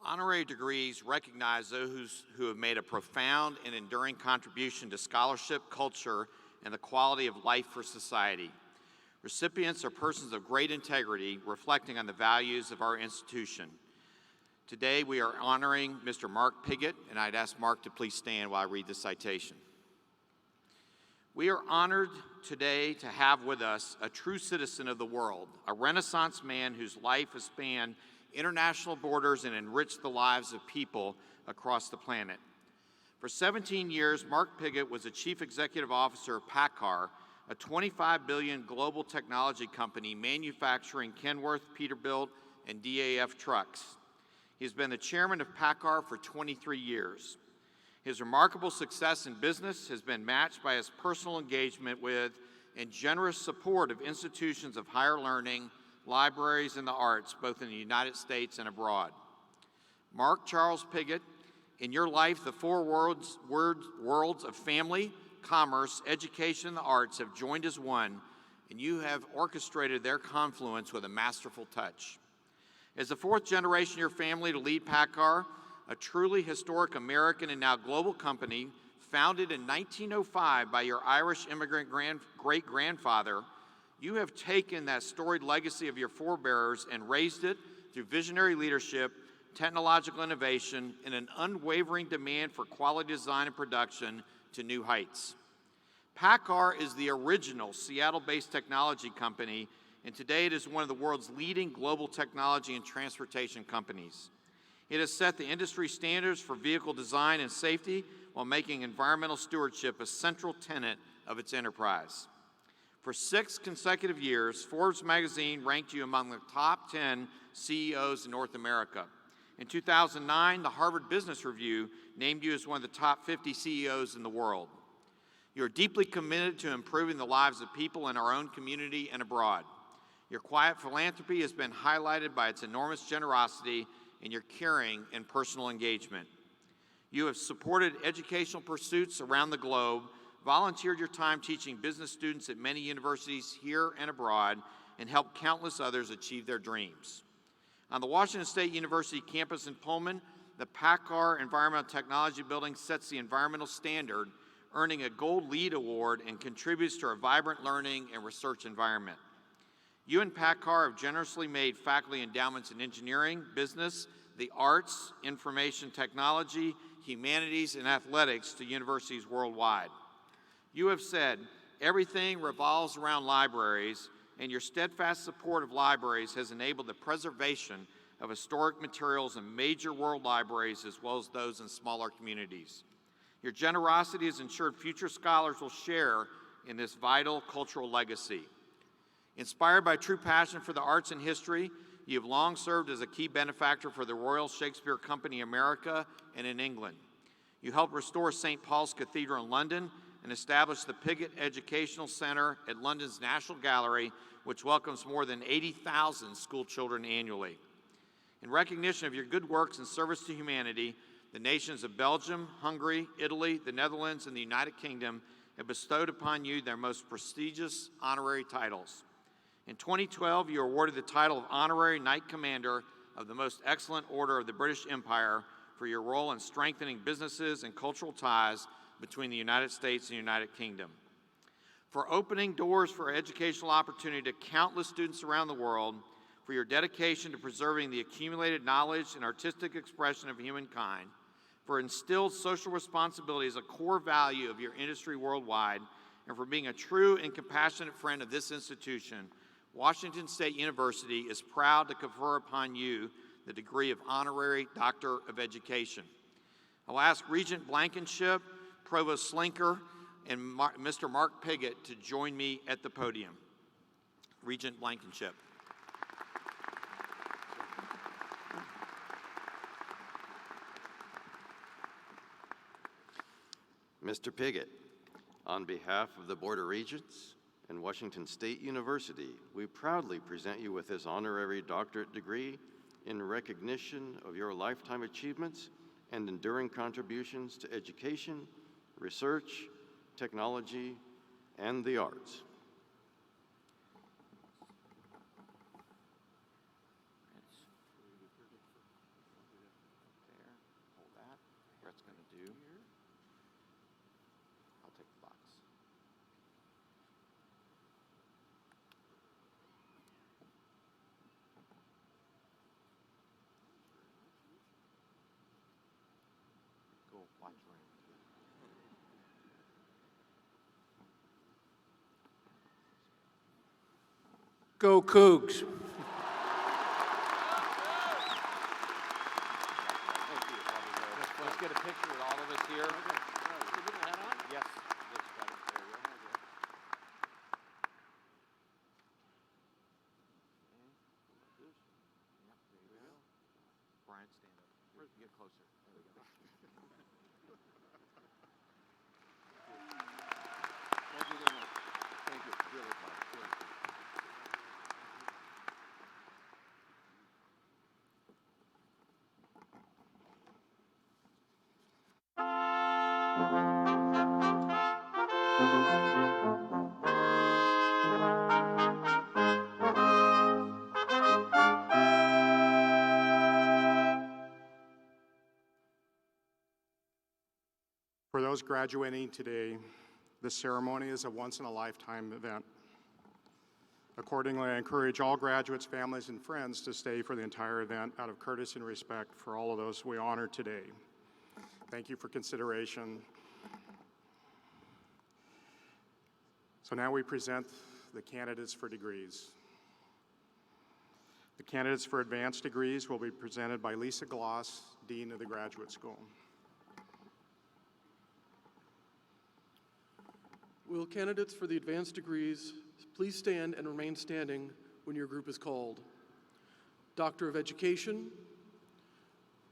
Honorary degrees recognize those who have made a profound and enduring contribution to scholarship, culture, and the quality of life for society. Recipients are persons of great integrity, reflecting on the values of our institution. Today, we are honoring Mr. Mark Pigott, and I'd ask Mark to please stand while I read the citation. We are honored today to have with us a true citizen of the world, a Renaissance man whose life has spanned international borders and enriched the lives of people across the planet. For 17 years, Mark Pigott was the Chief Executive Officer of PACCAR, a $25 billion global technology company manufacturing Kenworth, Peterbilt, and DAF trucks. He has been the chairman of PACCAR for 23 years. His remarkable success in business has been matched by his personal engagement with and generous support of institutions of higher learning, libraries, and the arts, both in the United States and abroad. Mark Charles Pigott, in your life, the four worlds of family, commerce, education, and the arts have joined as one, and you have orchestrated their confluence with a masterful touch. As the fourth generation of your family to lead PACCAR, a truly historic American and now global company founded in 1905 by your Irish immigrant great-grandfather, you have taken that storied legacy of your forebears and raised it through visionary leadership, technological innovation, and an unwavering demand for quality design and production to new heights. PACCAR is the original Seattle-based technology company, and today it is one of the world's leading global technology and transportation companies. It has set the industry standards for vehicle design and safety while making environmental stewardship a central tenet of its enterprise. For 6 consecutive years, Forbes magazine ranked you among the top 10 CEOs in North America. In 2009, the Harvard Business Review named you as one of the top 50 CEOs in the world. You are deeply committed to improving the lives of people in our own community and abroad. Your quiet philanthropy has been highlighted by its enormous generosity and your caring and personal engagement. You have supported educational pursuits around the globe, volunteered your time teaching business students at many universities here and abroad, and helped countless others achieve their dreams. On the Washington State University campus in Pullman, the PACCAR Environmental Technology Building sets the environmental standard, earning a Gold LEED Award, and contributes to our vibrant learning and research environment. You and PACCAR have generously made faculty endowments in engineering, business, the arts, information technology, humanities, and athletics to universities worldwide. You have said, everything revolves around libraries, and your steadfast support of libraries has enabled the preservation of historic materials in major world libraries as well as those in smaller communities. Your generosity has ensured future scholars will share in this vital cultural legacy. Inspired by true passion for the arts and history, you have long served as a key benefactor for the Royal Shakespeare Company America and in England. You helped restore St. Paul's Cathedral in London and establish the Piggott Educational Center at London's National Gallery, which welcomes more than 80,000 school children annually. In recognition of your good works and service to humanity, the nations of Belgium, Hungary, Italy, the Netherlands, and the United Kingdom have bestowed upon you their most prestigious honorary titles. In 2012, you were awarded the title of Honorary Knight Commander of the Most Excellent Order of the British Empire for your role in strengthening businesses and cultural ties between the United States and the United Kingdom. For opening doors for educational opportunity to countless students around the world, for your dedication to preserving the accumulated knowledge and artistic expression of humankind, for instilled social responsibility as a core value of your industry worldwide, and for being a true and compassionate friend of this institution, Washington State University is proud to confer upon you the degree of Honorary Doctor of Education. I'll ask Regent Blankenship, Provost Slinker, and Mr. Mark Piggott to join me at the podium. Regent Blankenship. Mr. Piggott, on behalf of the Board of Regents and Washington State University, we proudly present you with this honorary doctorate degree in recognition of your lifetime achievements and enduring contributions to education, research, technology, and the arts. Hold that. Brett's going to do. I'll take the box. Go watch around. Go Cougs. Let's get a picture with all of us here. Yes. Brian, stand up. Get closer. There we go. Thank you very much. Thank you. Really fun. Really fun. For those graduating today, this ceremony is a once-in-a-lifetime event. Accordingly, I encourage all graduates, families, and friends to stay for the entire event out of courtesy and respect for all of those we honor today. Thank you for consideration. So now we present the candidates for degrees. The candidates for advanced degrees will be presented by Lisa Gloss, Dean of the Graduate School. Will candidates for the advanced degrees please stand and remain standing when your group is called? Doctor of Education,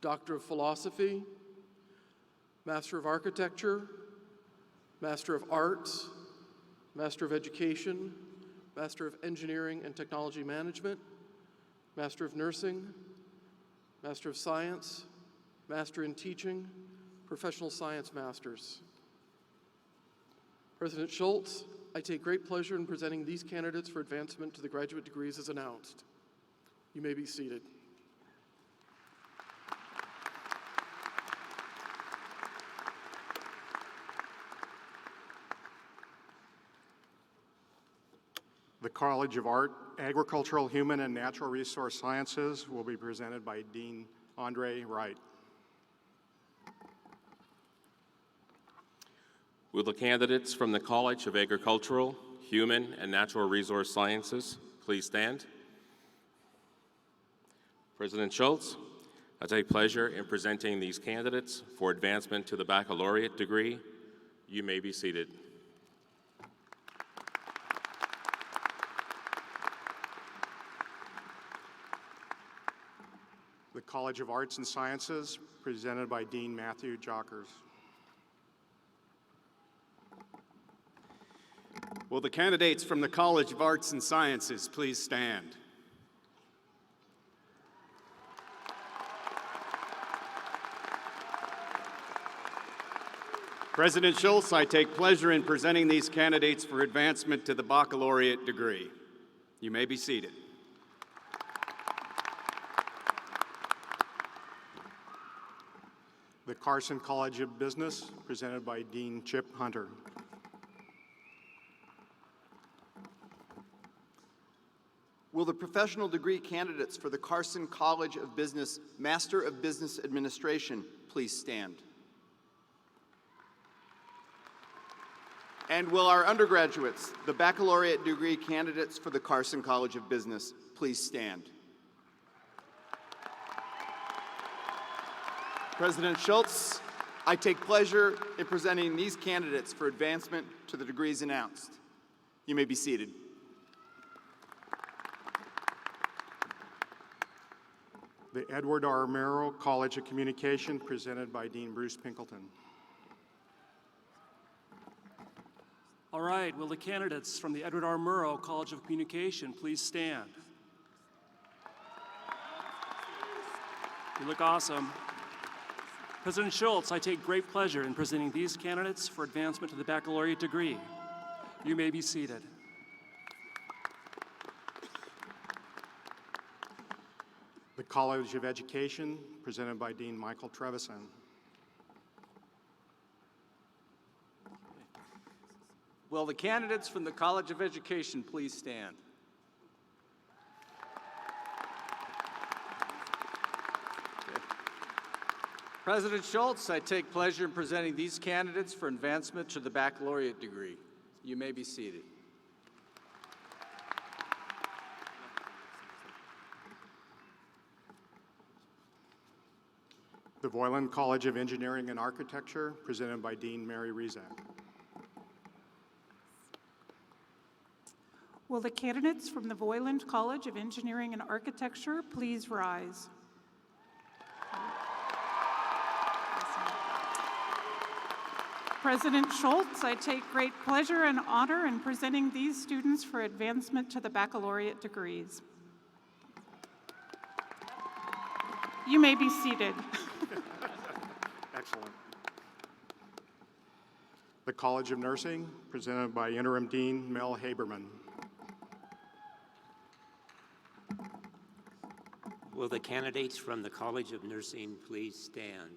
Doctor of Philosophy, Master of Architecture, Master of Arts, Master of Education, Master of Engineering and Technology Management, Master of Nursing, Master of Science, Master in Teaching, Professional Science Masters. President Schultz, I take great pleasure in presenting these candidates for advancement to the graduate degrees as announced. You may be seated. The College of Art, Agricultural, Human, and Natural Resource Sciences will be presented by Dean Andre Wright. Will the candidates from the College of Agricultural, Human, and Natural Resource Sciences please stand? President Schultz, I take pleasure in presenting these candidates for advancement to the baccalaureate degree. You may be seated. The College of Arts and Sciences, presented by Dean Matthew Jockers. Will the candidates from the College of Arts and Sciences please stand? President Schultz, I take pleasure in presenting these candidates for advancement to the baccalaureate degree. You may be seated. The Carson College of Business, presented by Dean Chip Hunter. Will the professional degree candidates for the Carson College of Business Master of Business Administration please stand? And will our undergraduates, the baccalaureate degree candidates for the Carson College of Business, please stand? President Schultz, I take pleasure in presenting these candidates for advancement to the degrees announced. You may be seated. The Edward R. Merrill College of Communication, presented by Dean Bruce Pinkleton. All right, will the candidates from the Edward R. Murrow College of Communication please stand? You look awesome. President Schultz, I take great pleasure in presenting these candidates for advancement to the baccalaureate degree. You may be seated. The College of Education, presented by Dean Michael Trevisan. Will the candidates from the College of Education please stand? President Schultz, I take pleasure in presenting these candidates for advancement to the baccalaureate degree. You may be seated. The Voiland College of Engineering and Architecture, presented by Dean Mary Rezak. Will the candidates from the Voiland College of Engineering and Architecture please rise? President Schultz, I take great pleasure and honor in presenting these students for advancement to the baccalaureate degrees. You may be seated. Excellent. The College of Nursing, presented by Interim Dean Mel Haberman. Will the candidates from the College of Nursing please stand?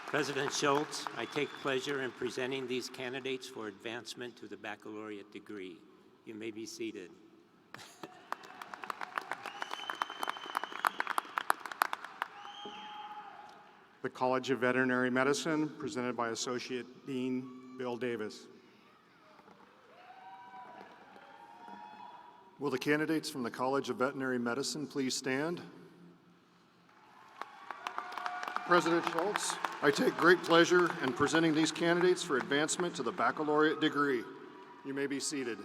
President Schultz, I take pleasure in presenting these candidates for advancement to the baccalaureate degree. You may be seated. The College of Veterinary Medicine, presented by Associate Dean Bill Davis. Will the candidates from the College of Veterinary Medicine please stand? President Schultz, I take great pleasure in presenting these candidates for advancement to the baccalaureate degree. You may be seated.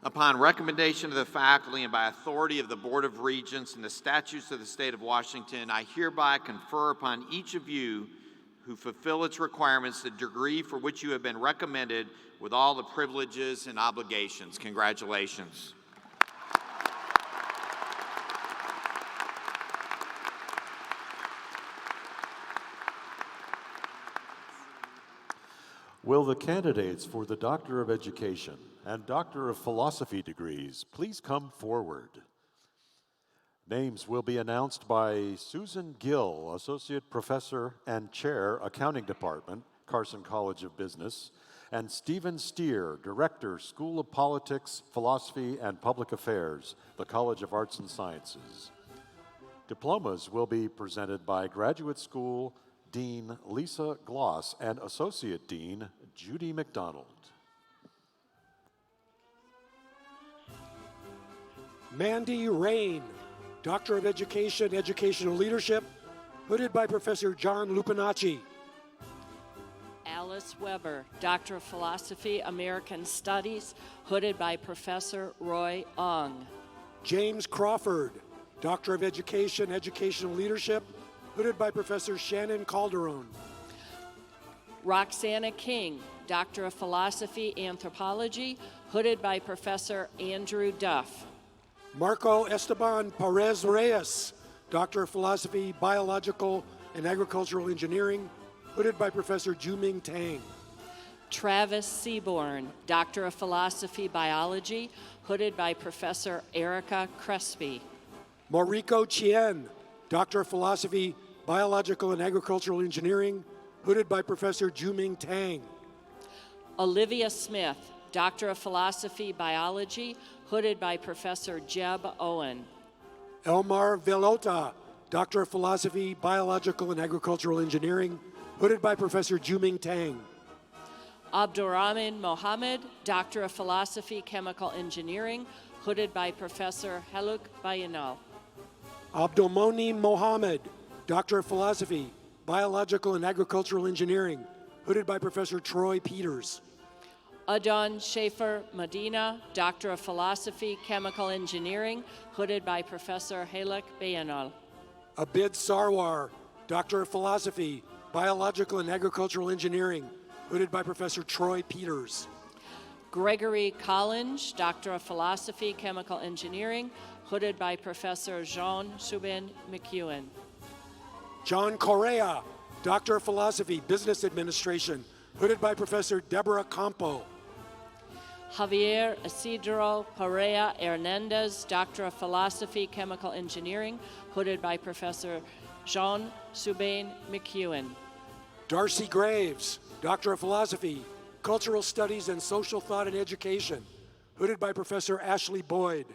Upon recommendation of the faculty and by authority of the Board of Regents and the statutes of the state of Washington, I hereby confer upon each of you who fulfill its requirements the degree for which you have been recommended with all the privileges and obligations. Congratulations. Will the candidates for the Doctor of Education and Doctor of Philosophy degrees please come forward? Names will be announced by Susan Gill, Associate Professor and Chair, Accounting Department, Carson College of Business, and Stephen Steer, Director, School of Politics, Philosophy, and Public Affairs, the College of Arts and Sciences. Diplomas will be presented by Graduate School Dean Lisa Gloss and Associate Dean Judy McDonald. Mandy Rain, Doctor of Education, Educational Leadership, hooded by Professor John Lupinacci. Alice Weber, Doctor of Philosophy, American Studies, hooded by Professor Roy Ong. James Crawford, Doctor of Education, Educational Leadership, hooded by Professor Shannon Calderon. Roxana King, Doctor of Philosophy, Anthropology, hooded by Professor Andrew Duff. Marco Esteban Perez Reyes, Doctor of Philosophy, Biological and Agricultural Engineering, hooded by Professor Juming Tang. Travis Seaborn, Doctor of Philosophy, Biology, hooded by Professor Erica Crespi. Maurico Chien, Doctor of Philosophy, Biological and Agricultural Engineering, hooded by Professor Juming Tang. Olivia Smith, Doctor of Philosophy, Biology, hooded by Professor Jeb Owen. Elmar Velota, Doctor of Philosophy, Biological and Agricultural Engineering, hooded by Professor Juming Tang. Abdurrahman Mohammed, Doctor of Philosophy, Chemical Engineering, hooded by Professor Heluk Bayanal. Abdulmonin Mohammed, Doctor of Philosophy, Biological and Agricultural Engineering, hooded by Professor Troy Peters. Adon Schaefer Medina, Doctor of Philosophy, Chemical Engineering, hooded by Professor Heluk Bayanal. Abid Sarwar, Doctor of Philosophy, Biological and Agricultural Engineering, hooded by Professor Troy Peters. Gregory Collins, Doctor of Philosophy, Chemical Engineering, hooded by Professor Jean Subin McEwen. John Correa, Doctor of Philosophy, Business Administration, hooded by Professor Deborah Campo. Javier Isidro Perea Hernandez, Doctor of Philosophy, Chemical Engineering, hooded by Professor Jean Subin McEwen. Darcy Graves, Doctor of Philosophy, Cultural Studies and Social Thought and Education, hooded by Professor Ashley Boyd.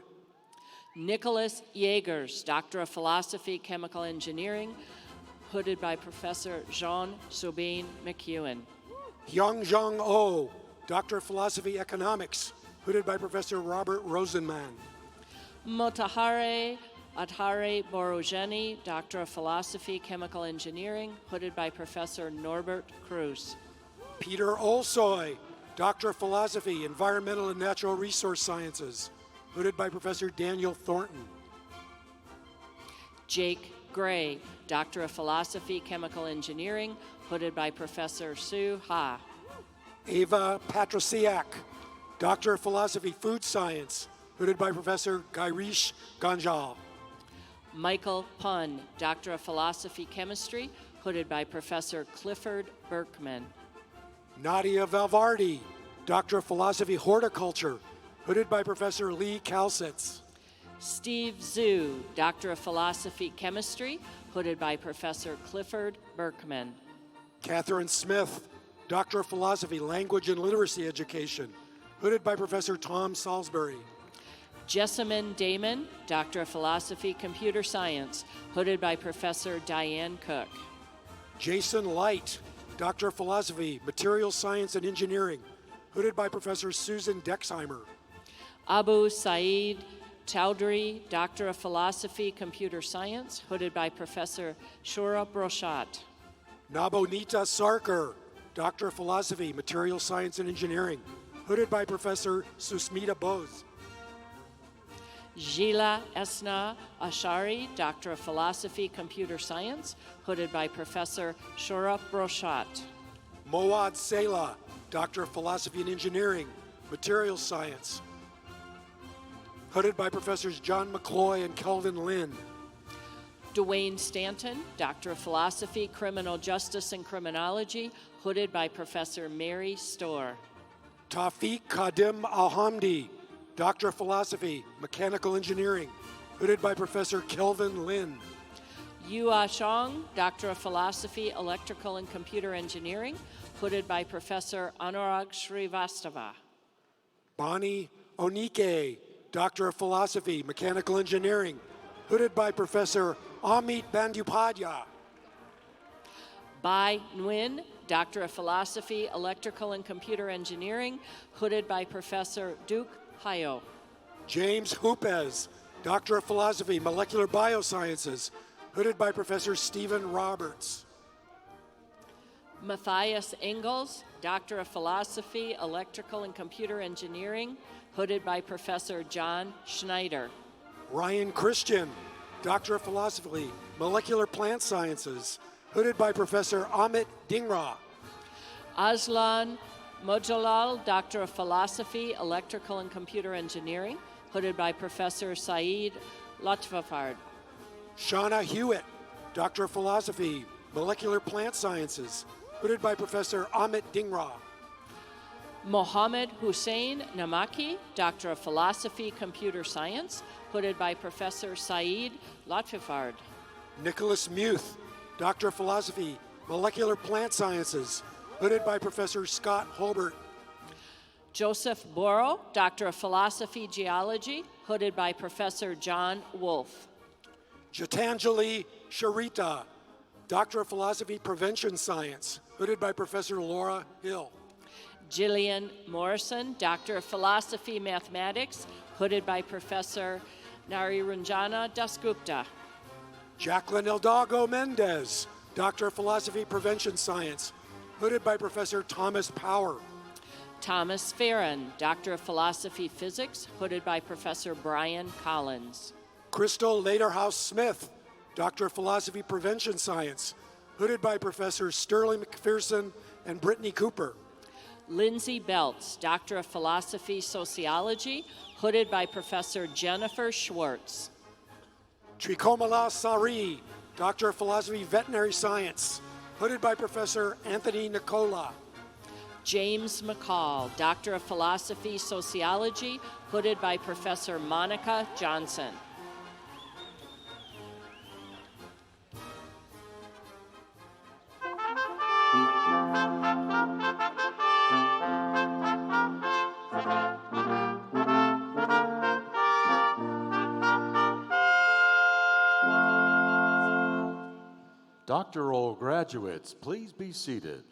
Nicholas Yeagers, Doctor of Philosophy, Chemical Engineering, hooded by Professor Jean Subin McEwen. Hyungjong Oh, Doctor of Philosophy, Economics, hooded by Professor Robert Rosenman. Motahari Adhari Borogeni, Doctor of Philosophy, Chemical Engineering, hooded by Professor Norbert Cruz. Peter Olsoy, Doctor of Philosophy, Environmental and Natural Resource Sciences, hooded by Professor Daniel Thornton. Jake Gray, Doctor of Philosophy, Chemical Engineering, hooded by Professor Sue Ha. Ava Patriciak, Doctor of Philosophy, Food Science, hooded by Professor Gairish Ganjal. Michael Pun, Doctor of Philosophy, Chemistry, hooded by Professor Clifford Berkman. Nadia Valvardi, Doctor of Philosophy, Horticulture, hooded by Professor Lee Kalsitz. Steve Zhu, Doctor of Philosophy, Chemistry, hooded by Professor Clifford Berkman. Catherine Smith, Doctor of Philosophy, Language and Literacy Education, hooded by Professor Tom Salisbury. Jessamine Damon, Doctor of Philosophy, Computer Science, hooded by Professor Diane Cook. Jason Light, Doctor of Philosophy, Material Science and Engineering, hooded by Professor Susan Dexheimer. Abu Saeed Chowdhury, Doctor of Philosophy, Computer Science, hooded by Professor Shura Broshat. Nabonita Sarkar, Doctor of Philosophy, Material Science and Engineering, hooded by Professor Susmita Bose. Gila Esna Ashari, Doctor of Philosophy, Computer Science, hooded by Professor Shura Broshat. Moad Sela, Doctor of Philosophy and Engineering, Material Science, hooded by Professors John McCloy and Kelvin Lynn. Dwayne Stanton, Doctor of Philosophy, Criminal Justice and Criminology, hooded by Professor Mary Storr. Tafiq Kadim Alhamdi, Doctor of Philosophy, Mechanical Engineering, hooded by Professor Kelvin Lin. Yua Chong, Doctor of Philosophy, Electrical and Computer Engineering, hooded by Professor Anurag Srivastava. Bonnie Onike, Doctor of Philosophy, Mechanical Engineering, hooded by Professor Amit Bandyopadhyay. Bai Nguyen, Doctor of Philosophy, Electrical and Computer Engineering, hooded by Professor Duke Hayo. James Hoopes, Doctor of Philosophy, Molecular Biosciences, hooded by Professor Stephen Roberts. Matthias Engels, Doctor of Philosophy, Electrical and Computer Engineering, hooded by Professor John Schneider. Ryan Christian, Doctor of Philosophy, Molecular Plant Sciences, hooded by Professor Amit Dhingra. Aslan Mojalal, Doctor of Philosophy, Electrical and Computer Engineering, hooded by Professor Saeed Latfafard. Shauna Hewitt, Doctor of Philosophy, Molecular Plant Sciences, hooded by Professor Amit Dhingra. Mohammed Hussein Namaki, Doctor of Philosophy, Computer Science, hooded by Professor Saeed Latfafard. Nicholas Muth, Doctor of Philosophy, Molecular Plant Sciences, hooded by Professor Scott Holbert. Joseph Borrow, Doctor of Philosophy, Geology, hooded by Professor John Wolfe. Gitanjali Sharita, Doctor of Philosophy, Prevention Science, hooded by Professor Laura Hill. Jillian Morrison, Doctor of Philosophy, Mathematics, hooded by Professor Nariranjana Dasgupta. Jacqueline Eldago Mendez, Doctor of Philosophy, Prevention Science, hooded by Professor Thomas Power. Thomas Farron, Doctor of Philosophy, Physics, hooded by Professor Brian Collins. Crystal Laderhouse Smith, Doctor of Philosophy, Prevention Science, hooded by Professor Sterling McPherson and Brittany Cooper. Lindsay Belts, Doctor of Philosophy, Sociology, hooded by Professor Jennifer Schwartz. Trikomala Sari, Doctor of Philosophy, Veterinary Science, hooded by Professor Anthony Nicola. James McCall, Doctor of Philosophy, Sociology, hooded by Professor Monica Johnson. Doctoral graduates, please be seated.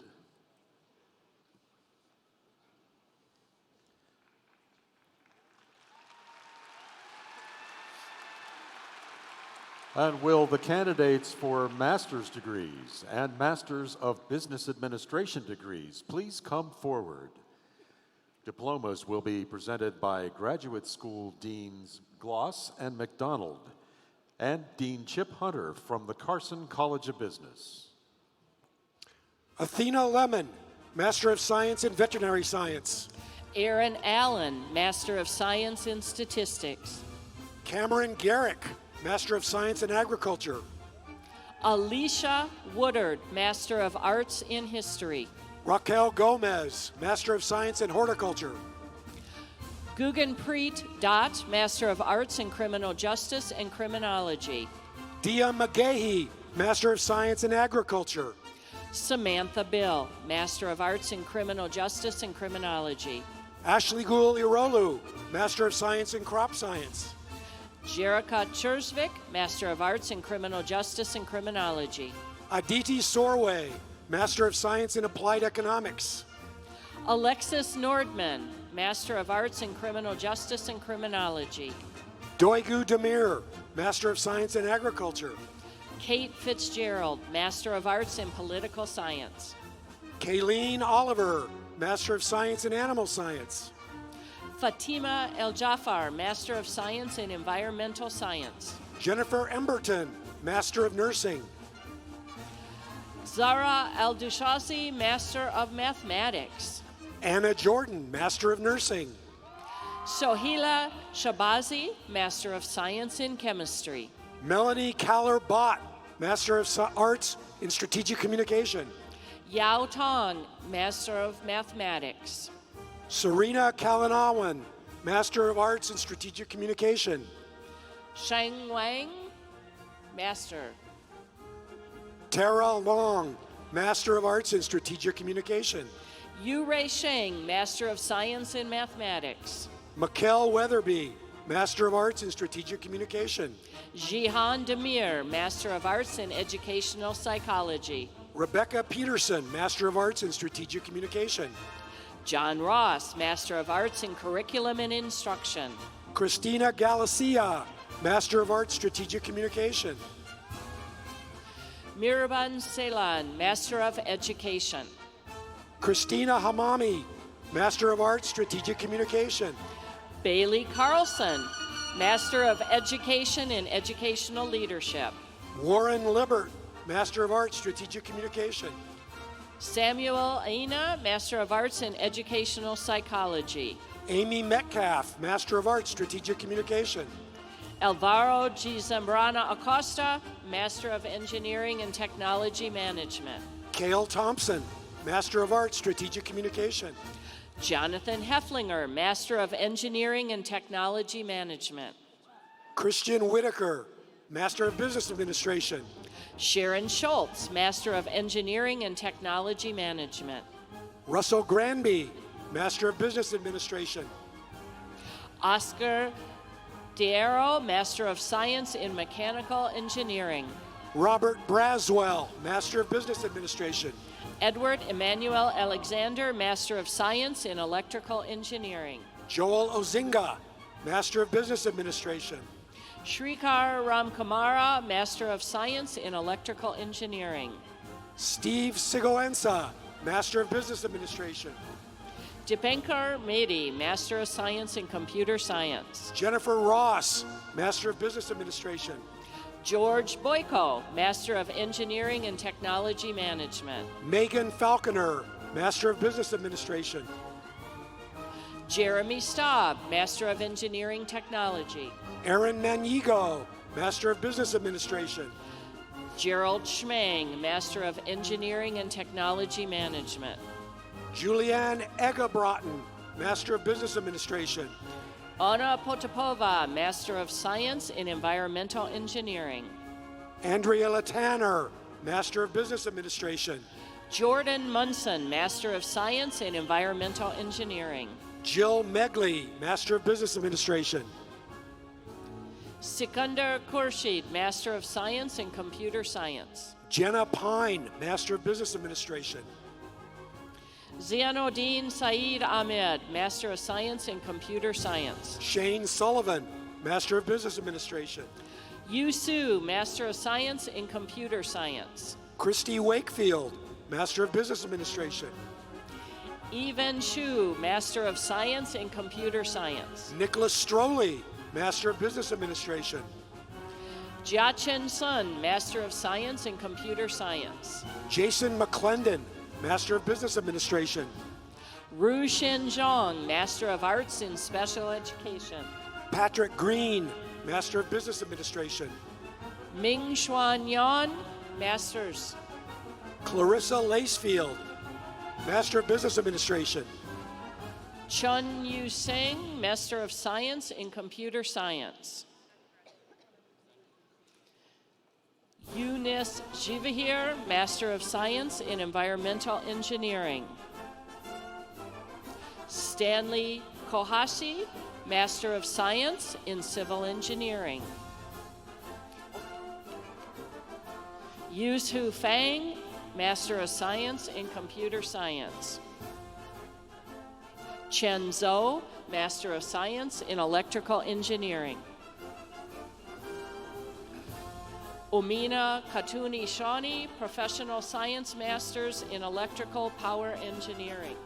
And will the candidates for master's degrees and Masters of Business Administration degrees please come forward? Diplomas will be presented by Graduate School Deans Gloss and McDonald and Dean Chip Hunter from the Carson College of Business. Athena Lemon, Master of Science in Veterinary Science. Aaron Allen, Master of Science in Statistics. Cameron Garrick, Master of Science in Agriculture. Alicia Woodard, Master of Arts in History. Raquel Gomez, Master of Science in Horticulture. Guggenpreet Dot, Master of Arts in Criminal Justice and Criminology. Dia McGahee, Master of Science in Agriculture. Samantha Bill, Master of Arts in Criminal Justice and Criminology. Ashley Gul Irolu, Master of Science in Crop Science. Jerika Churzvik, Master of Arts in Criminal Justice and Criminology. Aditi Sorwe, Master of Science in Applied Economics. Alexis Nordman, Master of Arts in Criminal Justice and Criminology. Doigu Demir, Master of Science in Agriculture. Kate Fitzgerald, Master of Arts in Political Science. Kayleen Oliver, Master of Science in Animal Science. Fatima El Jafar, Master of Science in Environmental Science. Jennifer Emberton, Master of Nursing. Zara El Dushazi, Master of Mathematics. Anna Jordan, Master of Nursing. Sohila Shabazi, Master of Science in Chemistry. Melanie Kaller-Bott, Master of Arts in Strategic Communication. Yao Tong, Master of Mathematics. Serena Kalanawan, Master of Arts in Strategic Communication. Sheng Wang, Master. Tara Long, Master of Arts in Strategic Communication. Yu Rei Sheng, Master of Science in Mathematics. Mikkel Weatherby, Master of Arts in Strategic Communication. Jihan Demir, Master of Arts in Educational Psychology. Rebecca Peterson, Master of Arts in Strategic Communication. John Ross, Master of Arts in Curriculum and Instruction. Christina Galicia, Master of Arts Strategic Communication. Miraban Celan, Master of Education. Christina Hamami, Master of Arts Strategic Communication. Bailey Carlson, Master of Education in Educational Leadership. Warren Libert, Master of Arts Strategic Communication. Samuel Aina, Master of Arts in Educational Psychology. Amy Metcalf, Master of Arts Strategic Communication. Alvaro G. Zambrana Acosta, Master of Engineering and Technology Management. Cale Thompson, Master of Arts Strategic Communication. Jonathan Hefflinger, Master of Engineering and Technology Management. Christian Whitaker, Master of Business Administration. Sharon Schultz, Master of Engineering and Technology Management. Russell Granby, Master of Business Administration. Oscar Diero, Master of Science in Mechanical Engineering. Robert Braswell, Master of Business Administration. Edward Emmanuel Alexander, Master of Science in Electrical Engineering. Joel Ozinga, Master of Business Administration. Shrikar Ramkumara, Master of Science in Electrical Engineering. Steve Sigoensa, Master of Business Administration. Dipankar Mehdi, Master of Science in Computer Science. Jennifer Ross, Master of Business Administration. George Boyko, Master of Engineering and Technology Management. Megan Falconer, Master of Business Administration. Jeremy Staub, Master of Engineering Technology. Aaron Manigo, Master of Business Administration. Gerald Schmang, Master of Engineering and Technology Management. Julianne Eggebrotten, Master of Business Administration. Anna Potapova, Master of Science in Environmental Engineering. Andrea Latanner, Master of Business Administration. Jordan Munson, Master of Science in Environmental Engineering. Jill Megley, Master of Business Administration. Sikandar Khurshid, Master of Science in Computer Science. Jenna Pine, Master of Business Administration. Zianuddin Saeed Ahmed, Master of Science in Computer Science. Shane Sullivan, Master of Business Administration. Yu Su, Master of Science in Computer Science. Christy Wakefield, Master of Business Administration. Evan Shu, Master of Science in Computer Science. Nicholas Stroley, Master of Business Administration. Jiachen Sun, Master of Science in Computer Science. Jason McClendon, Master of Business Administration. Ru Shen Zhang, Master of Arts in Special Education. Patrick Green, Master of Business Administration. Ming Xuan Yan, Masters. Clarissa Lacefield, Master of Business Administration. Chun Yu Seng, Master of Science in Computer Science. Eunice Jivahir, Master of Science in Environmental Engineering. Stanley Kohashi, Master of Science in Civil Engineering. Yuzhu Fang, Master of Science in Computer Science. Chen Zhou, Master of Science in Electrical Engineering. Umina Katuni Shawnee, Professional Science Masters in Electrical Power Engineering.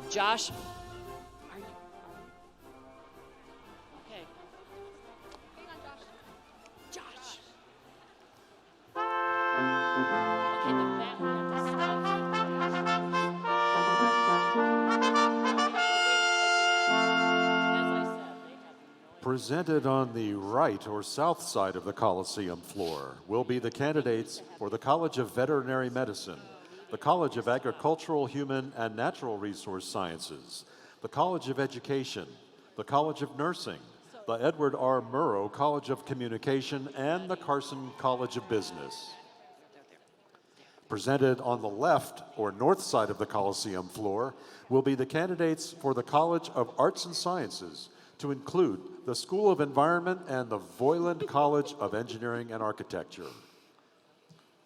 Josh, are you? Okay. Hang on, Josh. Josh. Okay, the back. Presented on the right or south side of the Coliseum floor will be the candidates for the College of Veterinary Medicine, the College of Agricultural, Human, and Natural Resource Sciences, the College of Education, the College of Nursing, the Edward R. Murrow College of Communication, and the Carson College of Business. Presented on the left or north side of the Coliseum floor will be the candidates for the College of Arts and Sciences, to include the School of Environment and the Voiland College of Engineering and Architecture.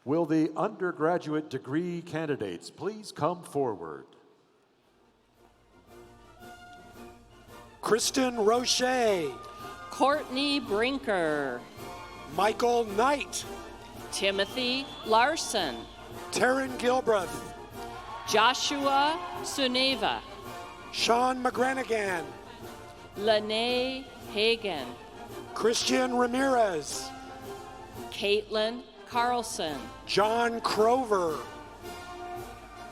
Will the undergraduate degree candidates please come forward? Kristen Roche. Courtney Brinker. Michael Knight. Timothy Larson. Taryn Gilbreth. Joshua Suneva. Sean McGranagan. Lene Hagan. Christian Ramirez. Caitlin Carlson. John Crover.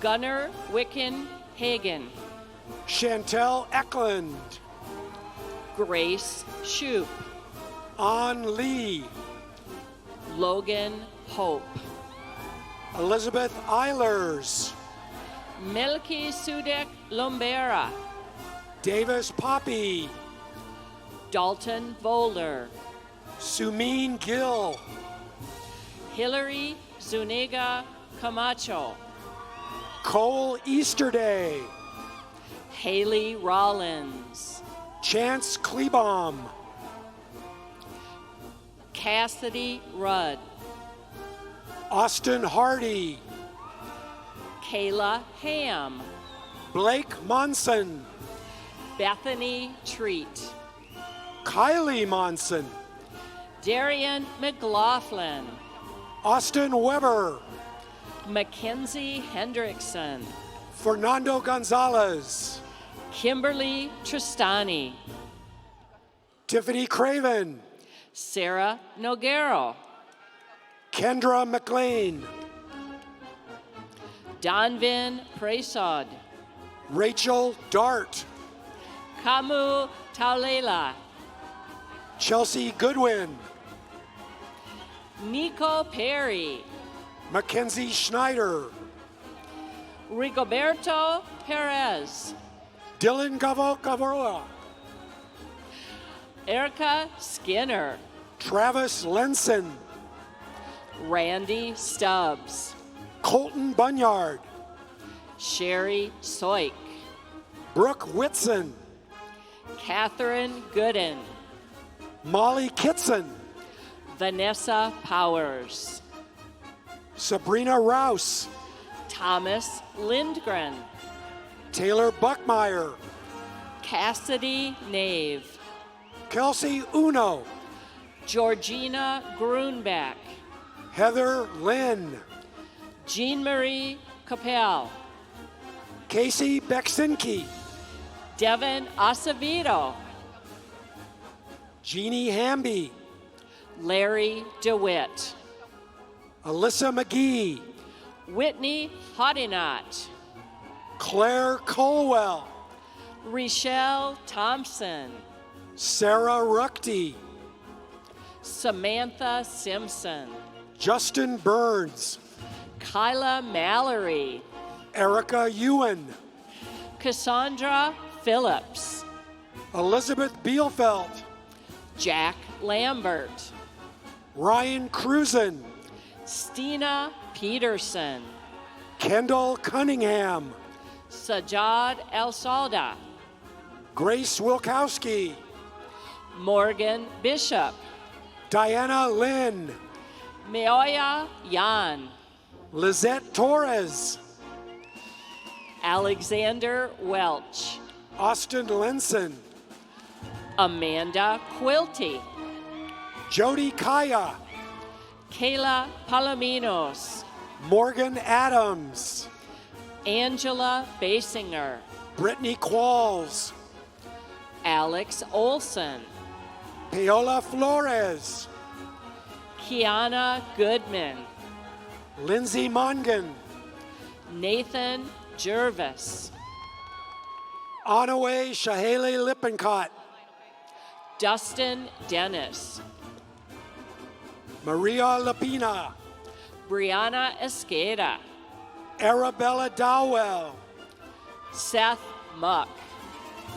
Gunnar Wicken Hagen. Chantel Eklund. Grace Shoup. An Lee. Logan Hope. Elizabeth Eilers. Melky Sudek Lombera. Davis Poppy. Dalton Voller. Sumeen Gill. Hillary Zuniga Camacho. Cole Easterday. Haley Rollins. Chance Klebaum. Cassidy Rudd. Austin Hardy. Kayla Ham. Blake Monson. Bethany Treat. Kylie Monson. Darian McLaughlin. Austin Weber. Mackenzie Hendrickson. Fernando Gonzalez. Kimberly Tristani. Tiffany Craven. Sarah Noguero. Kendra McLean. Donvin Presod. Rachel Dart. Kamu Taulela. Chelsea Goodwin. Nico Perry. Mackenzie Schneider. Rigoberto Perez. Dylan Gavoa. Erica Skinner. Travis Lenson. Randy Stubbs. Colton Bunyard. Sherry Soik. Brooke Whitson. Catherine Gooden. Molly Kitson. Vanessa Powers. Sabrina Rouse. Thomas Lindgren. Taylor Buckmeyer. Cassidy Nave. Kelsey Uno. Georgina Grunback. Heather Lynn. Jean Marie Capel. Casey Beksinski. Devin Acevedo. Jeannie Hamby. Larry DeWitt. Alyssa McGee. Whitney Hodinot. Claire Colwell. Richelle Thompson. Sarah Ruckty. Samantha Simpson. Justin Burns. Kyla Mallory. Erica Ewan. Cassandra Phillips. Elizabeth Bielfeldt. Jack Lambert. Ryan Cruzen. Stina Peterson. Kendall Cunningham. Sajad El Salda. Grace Wilkowski. Morgan Bishop. Diana Lynn. Meoya Yan. Lizette Torres. Alexander Welch. Austin Lenson. Amanda Quilty. Jody Kaya. Kayla Palominos. Morgan Adams. Angela Basinger. Brittany Qualls. Alex Olson. Paola Flores. Kiana Goodman. Lindsay Mongan. Nathan Jervis. Anaway Shahele Lippincott. Dustin Dennis. Maria Lapina. Brianna Esqueda. Arabella Dowell. Seth Muck.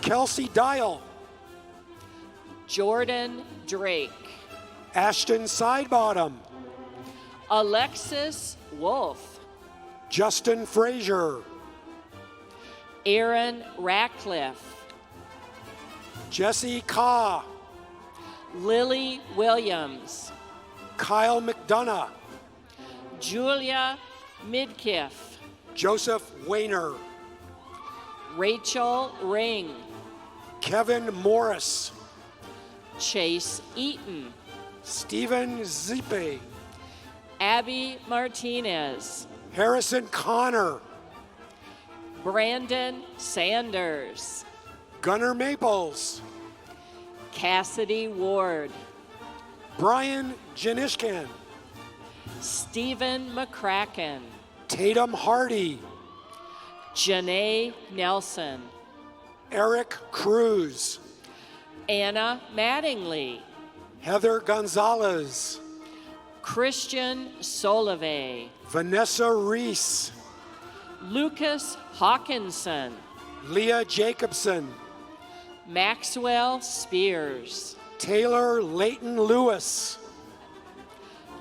Kelsey Dial. Jordan Drake. Ashton Sidebottom. Alexis Wolf. Justin Frazier. Aaron Ratcliffe. Jesse Kaw. Lily Williams. Kyle McDonough. Julia Midkiff. Joseph Wayner. Rachel Ring. Kevin Morris. Chase Eaton. Stephen Zippe. Abby Martinez. Harrison Connor. Brandon Sanders. Gunnar Maples. Cassidy Ward. Brian Janishkin. Stephen McCracken. Tatum Hardy. Janae Nelson. Eric Cruz. Anna Mattingly. Heather Gonzalez. Christian Solove. Vanessa Reese. Lucas Hawkinson. Leah Jacobson. Maxwell Spears. Taylor Layton Lewis.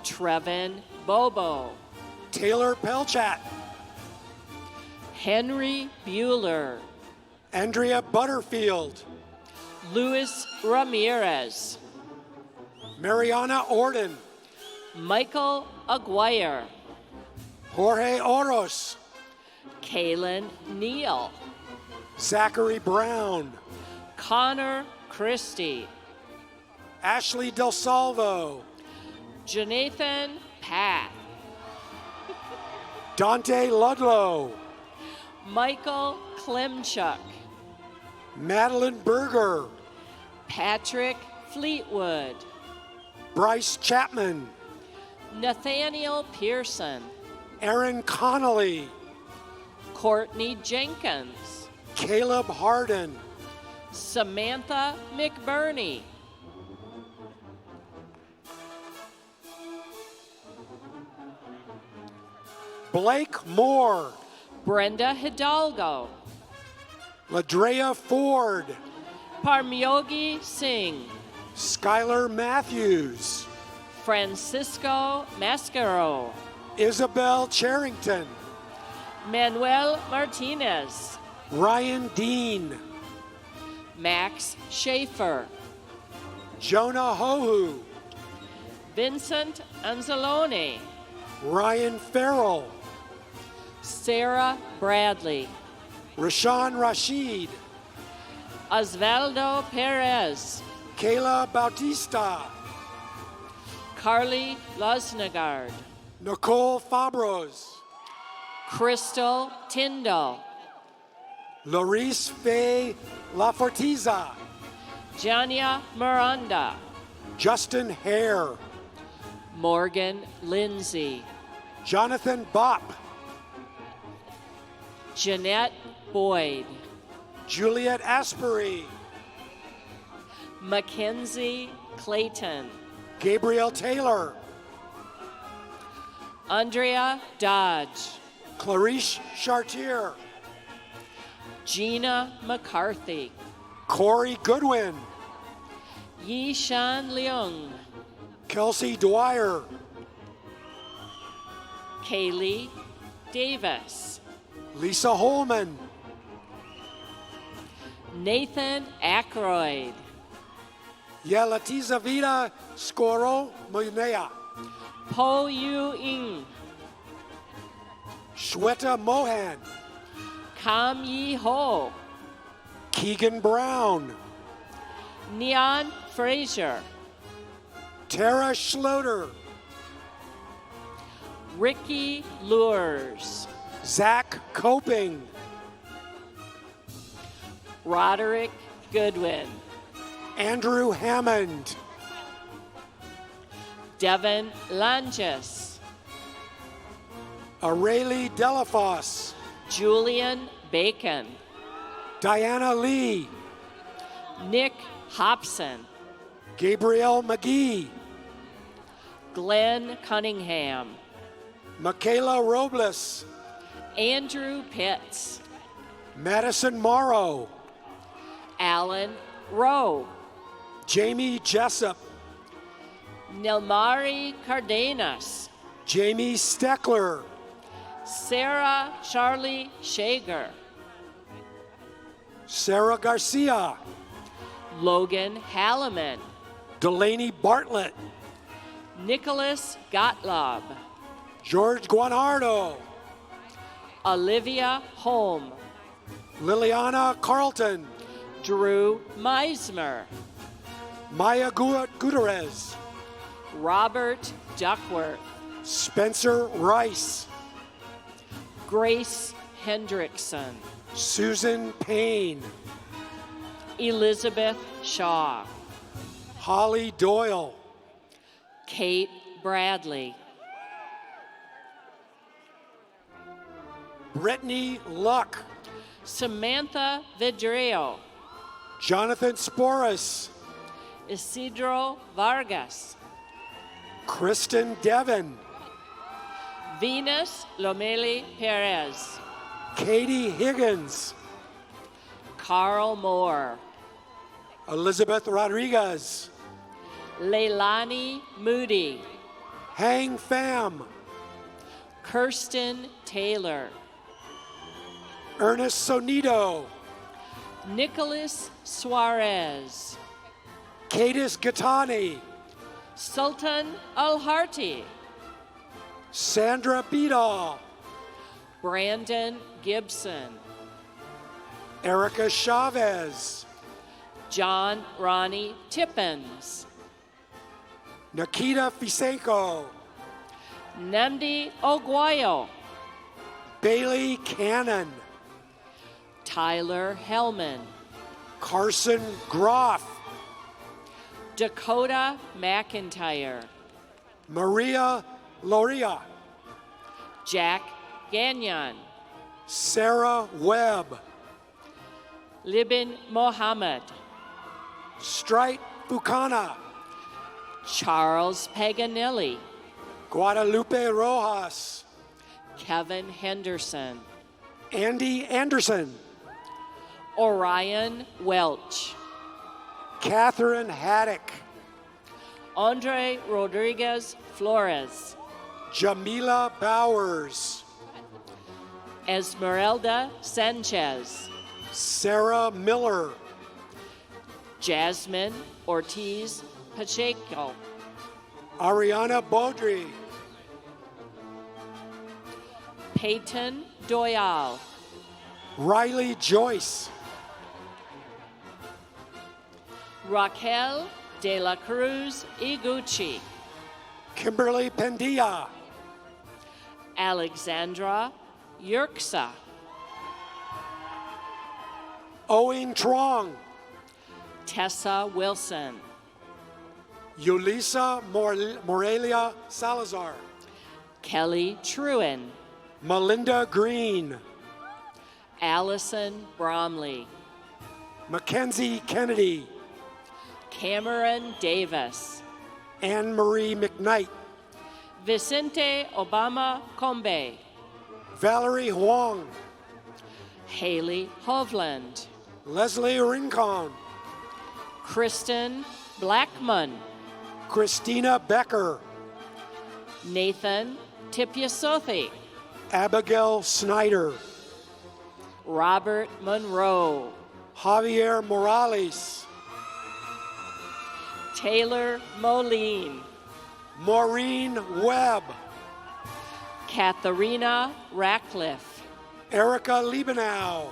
Trevin Bobo. Taylor Pelchat. Henry Bueller. Andrea Butterfield. Luis Ramirez. Mariana Orden. Michael Aguirre. Jorge Oros. Kaylin Neal. Zachary Brown. Connor Christie. Ashley Del Salvo. Jonathan Pat. Dante Ludlow. Michael Klemchuk. Madeline Berger. Patrick Fleetwood. Bryce Chapman. Nathaniel Pearson. Aaron Connolly. Courtney Jenkins. Caleb Harden. Samantha McBurney. Blake Moore. Brenda Hidalgo. Ladrea Ford. Parmyogi Singh. Skylar Matthews. Francisco Mascaro. Isabel Charrington. Manuel Martinez. Ryan Dean. Max Schaefer. Jonah Hohu. Vincent Anzalone. Ryan Farrell. Sarah Bradley. Rashawn Rashid. Osvaldo Perez. Kayla Bautista. Carly Losnagard. Nicole Fabros. Crystal Tyndall. Larice Faye Lafortiza. Jania Miranda. Justin Hare. Morgan Lindsay. Jonathan Bopp. Jeanette Boyd. Juliet Asbury. Mackenzie Clayton. Gabriel Taylor. Andrea Dodge. Clarice Chartier. Gina McCarthy. Corey Goodwin. Yishan Leung. Kelsey Dwyer. Kaylee Davis. Lisa Holman. Nathan Ackroyd. Yelatiza Vida Scoro Munea. Po Yu Ing. Shweta Mohan. Kam Yi Ho. Keegan Brown. Neon Frazier. Tara Schloter. Ricky Lures. Zach Coping. Roderick Goodwin. Andrew Hammond. Devin Langes. Areli Delafos. Julian Bacon. Diana Lee. Nick Hobson. Gabrielle McGee. Glenn Cunningham. Michaela Robles. Andrew Pitts. Madison Morrow. Alan Rowe. Jamie Jessup. Nilmari Cardenas. Jamie Steckler. Sarah Charlie Shager. Sarah Garcia. Logan Halliman. Delaney Bartlett. Nicholas Gottlob. George Guanardo. Olivia Holm. Liliana Carlton. Drew Meismer. Maya Gutierrez. Robert Duckworth. Spencer Rice. Grace Hendrickson. Susan Payne. Elizabeth Shaw. Holly Doyle. Kate Bradley. Brittany Luck. Samantha Vidrio. Jonathan Sporus. Isidro Vargas. Kristen Devon. Venus Lomeli Perez. Katie Higgins. Carl Moore. Elizabeth Rodriguez. Leilani Moody. Hang Pham. Kirsten Taylor. Ernest Sonido. Nicholas Suarez. Kadis Gatani. Sultan Al-Harti. Sandra Beadall. Brandon Gibson. Erica Chavez. John Ronnie Tippins. Nikita Fisenko. Nandi Oguayo. Bailey Cannon. Tyler Hellman. Carson Groff. Dakota McIntyre. Maria Loria. Jack Gagnon. Sarah Webb. Libin Mohammed. Strite Bucana. Charles Paganelli. Guadalupe Rojas. Kevin Henderson. Andy Anderson. Orion Welch. Catherine Haddock. Andre Rodriguez Flores. Jamila Bowers. Esmeralda Sanchez. Sarah Miller. Jasmine Ortiz Pacheco. Ariana Baudry. Peyton Doyal. Riley Joyce. Raquel de la Cruz Iguchi. Kimberly Pendia. Alexandra Yerksa. Owen Trong. Tessa Wilson. Yulisa Morelia Salazar. Kelly Truen. Melinda Green. Allison Bromley. Mackenzie Kennedy. Cameron Davis. Anne Marie McKnight. Vicente Obama Combe. Valerie Huang. Haley Hovland. Leslie Rincon. Kristen Blackman. Christina Becker. Nathan Tipiasothi. Abigail Snyder. Robert Monroe. Javier Morales. Taylor Moline. Maureen Webb. Katharina Ratcliffe. Erica Liebenau.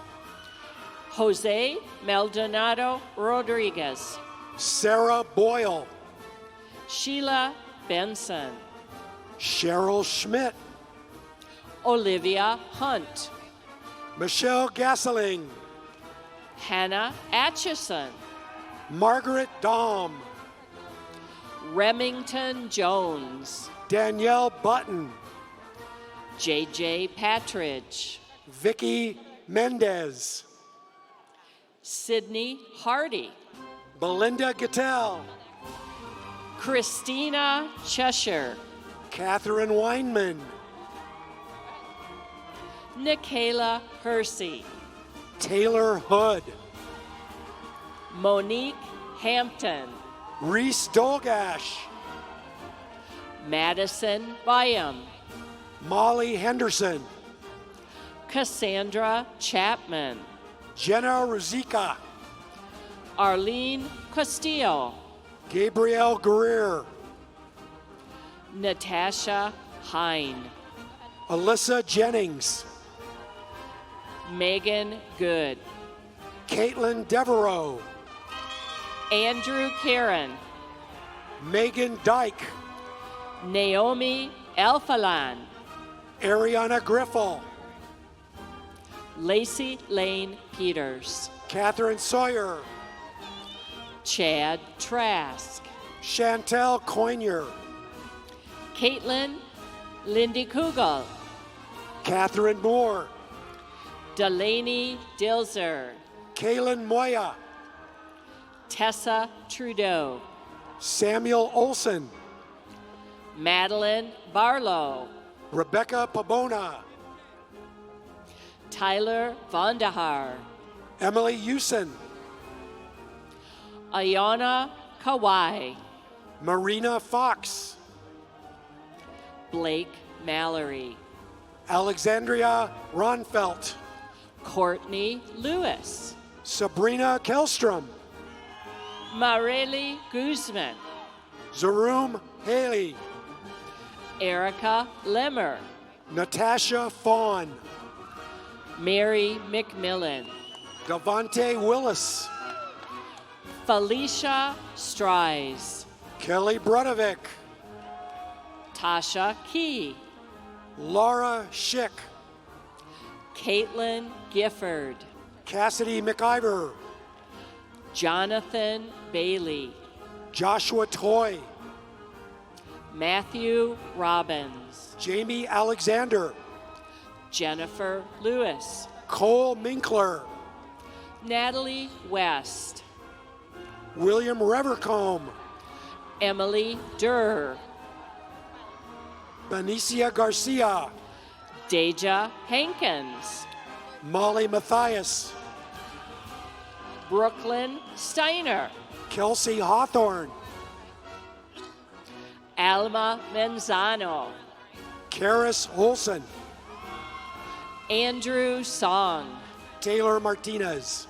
Jose Maldonado Rodriguez. Sarah Boyle. Sheila Benson. Cheryl Schmidt. Olivia Hunt. Michelle Gasseling. Hannah Atchison. Margaret Dahm. Remington Jones. Danielle Button. JJ Patridge. Vicky Mendez. Sydney Hardy. Belinda Gattell. Christina Cheshire. Catherine Weinman. Nikayla Hersey. Taylor Hood. Monique Hampton. Reese Dolgash. Madison Byam. Molly Henderson. Cassandra Chapman. Jenna Ruzika. Arlene Castillo. Gabrielle Guerrero. Natasha Hine. Alyssa Jennings. Megan Good. Caitlin Devereaux. Andrew Karen. Megan Dyke. Naomi Alphalan. Ariana Griffel. Lacey Lane Peters. Catherine Sawyer. Chad Trask. Chantel Coinier. Caitlin Lindy Kugel. Catherine Moore. Delaney Dilzer. Kaylin Moya. Tessa Trudeau. Samuel Olson. Madeline Barlow. Rebecca Pabona. Tyler Vondahar. Emily Usen. Ayana Kawai. Marina Fox. Blake Mallory. Alexandria Ronfelt. Courtney Lewis. Sabrina Kelstrom. Marely Guzman. Zaroom Haley. Erica Lemmer. Natasha Fawn. Mary McMillan. Davante Willis. Felicia Stries. Kelly Brudovic. Tasha Key. Laura Schick. Caitlin Gifford. Cassidy McIver. Jonathan Bailey. Joshua Toy. Matthew Robbins. Jamie Alexander. Jennifer Lewis. Cole Minkler. Natalie West. William Revercombe. Emily Durr. Benicia Garcia. Deja Hankins. Molly Matthias. Brooklyn Steiner. Kelsey Hawthorne. Alma Menzano. Karis Olson. Andrew Song. Taylor Martinez.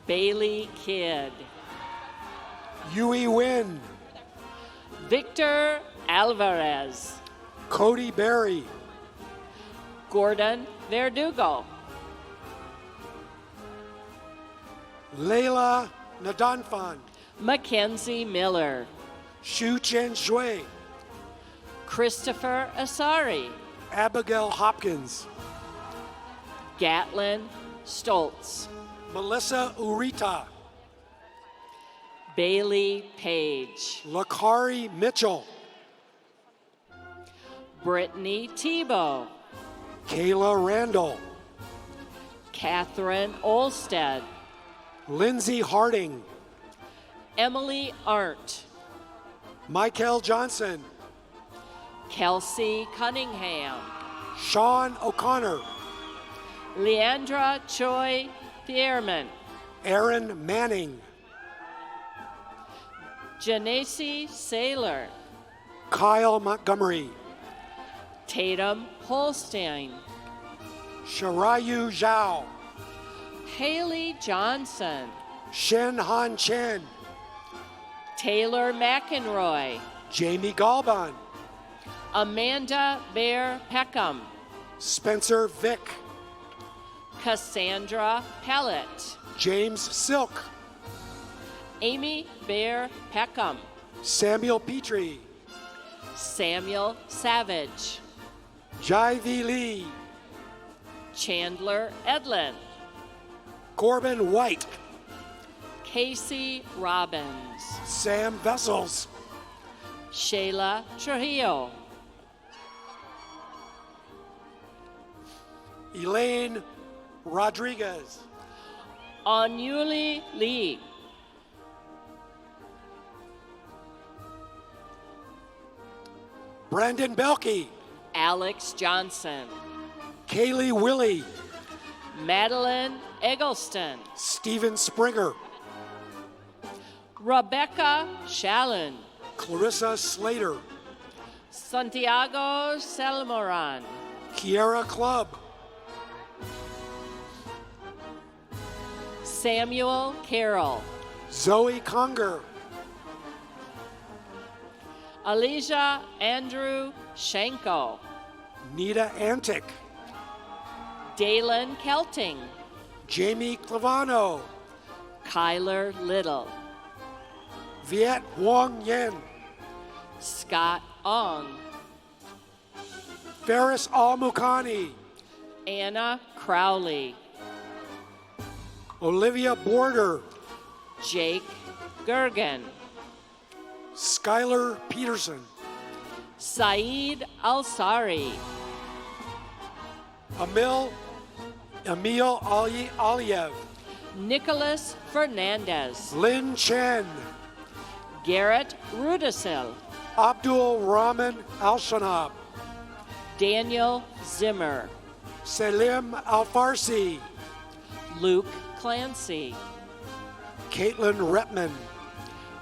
Bailey Kidd. Yui Wynn. Victor Alvarez. Cody Berry. Gordon Verdugo. Layla Nadanfan. Mackenzie Miller. Shu Chen Shui. Christopher Asari. Abigail Hopkins. Gatlin Stoltz. Melissa Urita. Bailey Page. Lakari Mitchell. Brittany Tebow. Kayla Randall. Catherine Olstead. Lindsay Harding. Emily Arndt. Michael Johnson. Kelsey Cunningham. Sean O'Connor. Leandra Choi Thierman. Aaron Manning. Janesi Saylor. Kyle Montgomery. Tatum Holstein. Sharayu Zhao. Haley Johnson. Shen Han Chen. Taylor McEnroy. Jamie Galban. Amanda Bear Peckham. Spencer Vick. Cassandra Pellet. James Silk. Amy Bear Peckham. Samuel Petrie. Samuel Savage. Jivy Lee. Chandler Edlin. Corbin White. Casey Robbins. Sam Vessels. Shayla Trujillo. Elaine Rodriguez. Onuli Lee. Brandon Belkey. Alex Johnson. Kaylee Willie. Madeline Eggleston. Steven Springer. Rebecca Shallon. Clarissa Slater. Santiago Selmoran. Kiara Clubb. Samuel Carroll. Zoe Conger. Elijah Andrew Shanko. Nita Antic. Dalen Kelting. Jamie Clavano. Kyler Little. Viet Wong Yen. Scott Ong. Ferris Al-Mukani. Anna Crowley. Olivia Border. Jake Gergen. Skylar Peterson. Saeed Alsari. Emil Aliyev. Nicholas Fernandez. Lin Chen. Garrett Rudisil. Abdul Rahman Al-Shanab. Daniel Zimmer. Selim Al-Farsi. Luke Clancy. Caitlin Repman.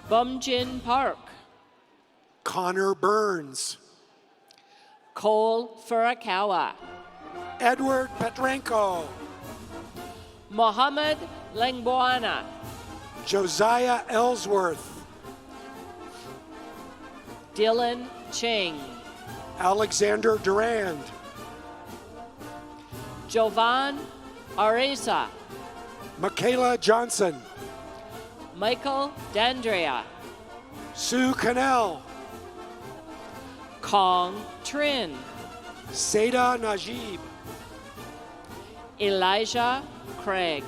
Bumjin Park. Connor Burns. Cole Furukawa. Edward Petrenko. Mohammed Langboana. Josiah Ellsworth. Dylan Cheng. Alexander Durand. Jovan Areza. Michaela Johnson. Michael Dandrea. Sue Cannell. Kong Trin. Seda Najib. Elijah Craig.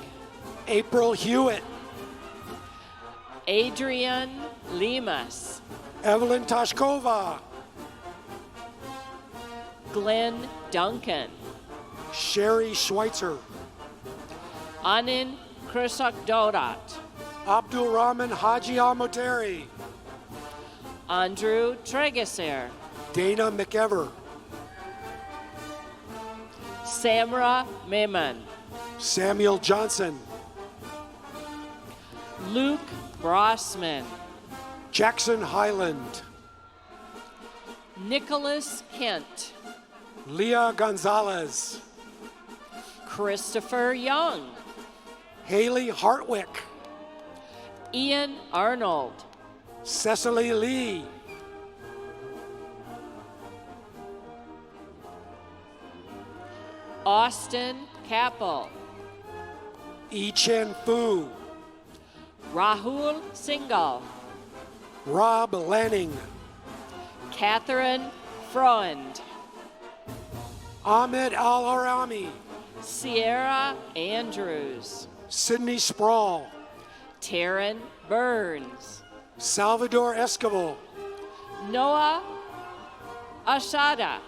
April Hewitt. Adrian Limas. Evelyn Tashkova. Glenn Duncan. Sherry Schweitzer. Anin Krisak Dodat. Abdul Rahman Haji Al-Moteri. Andrew Tregeser. Dana McEver. Samra Meman. Samuel Johnson. Luke Brossman. Jackson Highland. Nicholas Kent. Leah Gonzalez. Christopher Young. Haley Hartwick. Ian Arnold. Cecily Lee. Austin Capel. Yi-Chen Fu. Rahul Singhal. Rob Lanning. Catherine Freund. Ahmed Al-Harami. Sierra Andrews. Sydney Sproul. Taryn Burns. Salvador Escobar. Noah Ashada.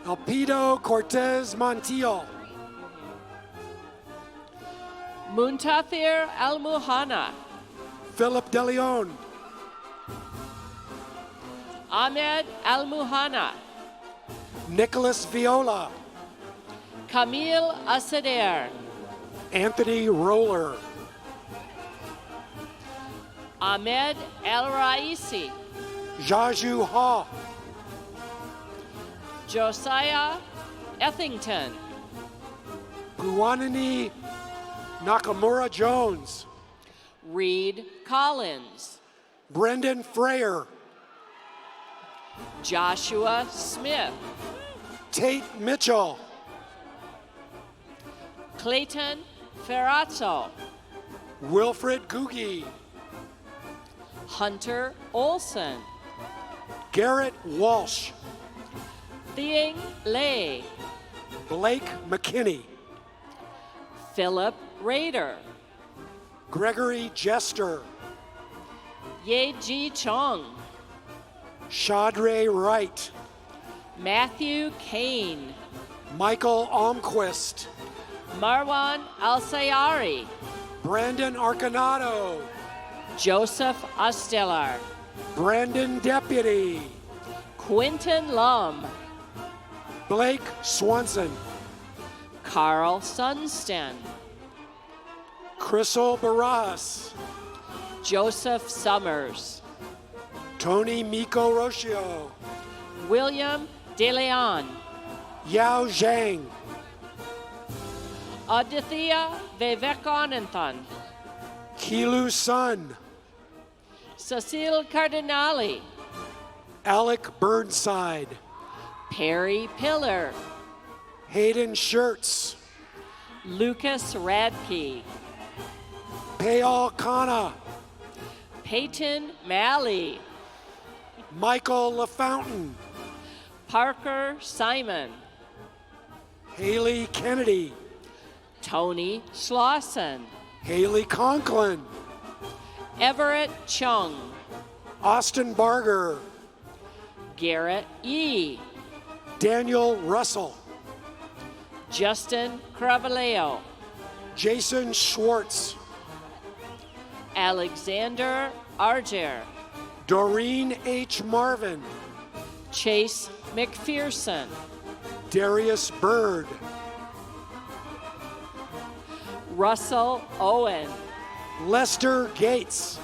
Elpido Cortez Montiel. Muntathir Al-Muhana. Philip DeLeon. Ahmed Al-Muhana. Nicholas Viola. Camille Asader. Anthony Roller. Ahmed El-Raisi. Jaju Ha. Josiah Ethington. Puwanini Nakamura Jones. Reed Collins. Brendan Freyer. Joshua Smith. Tate Mitchell. Clayton Ferrazzo. Wilfred Gugi. Hunter Olson. Garrett Walsh. Thieng Lei. Blake McKinney. Philip Rader. Gregory Jester. Ye Ji Chong. Shadre Wright. Matthew Kane. Michael Almquist. Marwan Al-Sayari. Brandon Arcanato. Joseph Ostelar. Brandon Deputy. Quinton Lum. Blake Swanson. Carl Sunsten. Crystal Barras. Joseph Summers. Tony Miko Rocio. William De Leon. Yao Zhang. Aditya Vivekanathan. Kilu Sun. Cecile Cardinali. Alec Burnside. Perry Pillar. Hayden Schertz. Lucas Radke. Payal Khanna. Peyton Malley. Michael LaFountain. Parker Simon. Haley Kennedy. Tony Slauson. Haley Conklin. Everett Chung. Austin Barger. Garrett Yee. Daniel Russell. Justin Cravaleo. Jason Schwartz. Alexander Arger. Doreen H. Marvin. Chase McPherson. Darius Bird. Russell Owen. Lester Gates.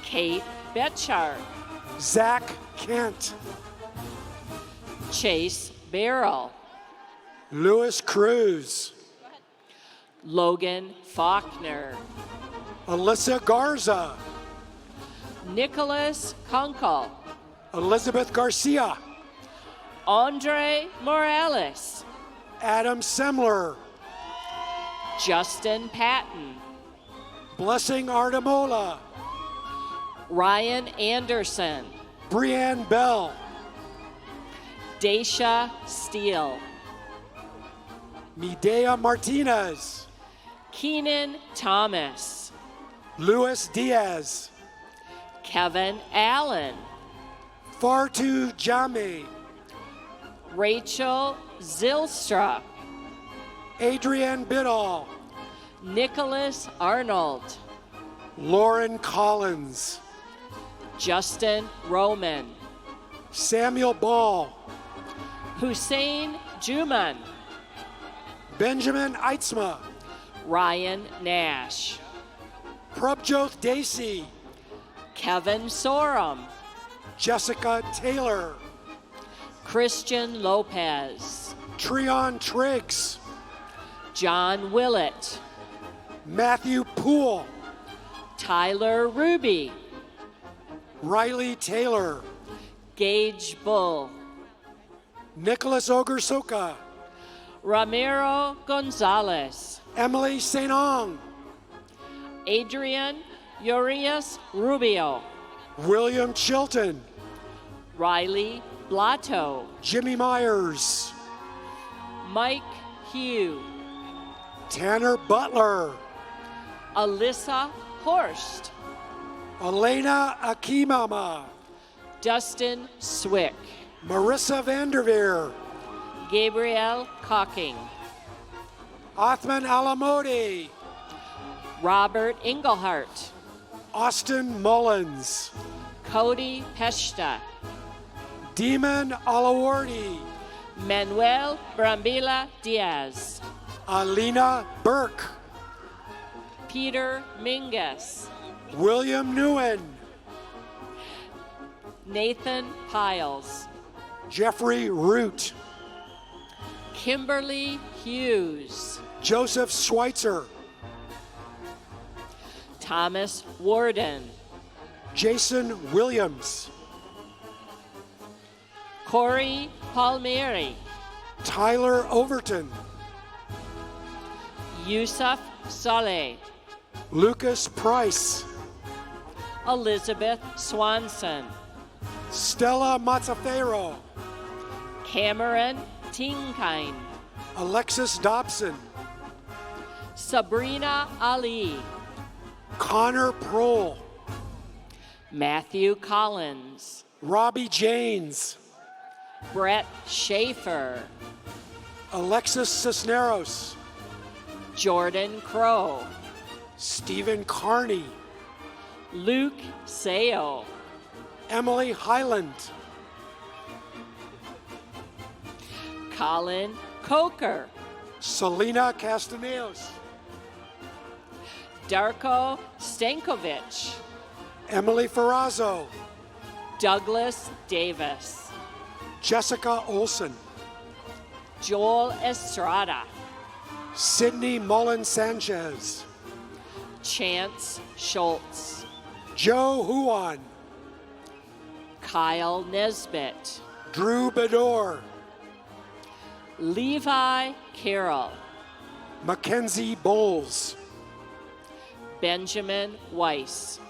Kate Betchart. Zach Kent. Chase Barrell. Louis Cruz. Logan Faulkner. Alyssa Garza. Nicholas Kunkel. Elizabeth Garcia. Andre Morales. Adam Semler. Justin Patton. Blessing Artemola. Ryan Anderson. Brianne Bell. Daisha Steele. Medea Martinez. Keenan Thomas. Luis Diaz. Kevin Allen. Fartu Jame. Rachel Zilstra. Adrienne Biddall. Nicholas Arnold. Lauren Collins. Justin Roman. Samuel Ball. Hussein Juman. Benjamin Eitzma. Ryan Nash. Prabjoth Dacey. Kevin Sorum. Jessica Taylor. Christian Lopez. Treon Triggs. John Willett. Matthew Poole. Tyler Ruby. Riley Taylor. Gage Bull. Nicholas Ogersoka. Ramiro Gonzalez. Emily St. Ong. Adrian Urias Rubio. William Chilton. Riley Blato. Jimmy Myers. Mike Hugh. Tanner Butler. Alyssa Horst. Elena Akimama. Dustin Swick. Marissa Vanderveer. Gabrielle Cocking. Othman Alamodi. Robert Engelhart. Austin Mullins. Cody Peshta. Demon Alawardi. Manuel Brambila Diaz. Alina Burke. Peter Mingus. William Newen. Nathan Piles. Jeffrey Root. Kimberly Hughes. Joseph Schweitzer. Thomas Warden. Jason Williams. Corey Palmieri. Tyler Overton. Yusuf Saleh. Lucas Price. Elizabeth Swanson. Stella Mazzaferro. Cameron Tinkine. Alexis Dobson. Sabrina Ali. Connor Prohl. Matthew Collins. Robbie Janes. Brett Schaefer. Alexis Cisneros. Jordan Crow. Stephen Carney. Luke Seo. Emily Highland. Colin Coker. Selena Castaneos. Darko Stankovic. Emily Ferrazzo. Douglas Davis. Jessica Olson. Joel Estrada. Sydney Mullen Sanchez. Chance Schultz. Joe Huan. Kyle Nesbitt. Drew Bedore. Levi Carroll. Mackenzie Bowles. Benjamin Weiss.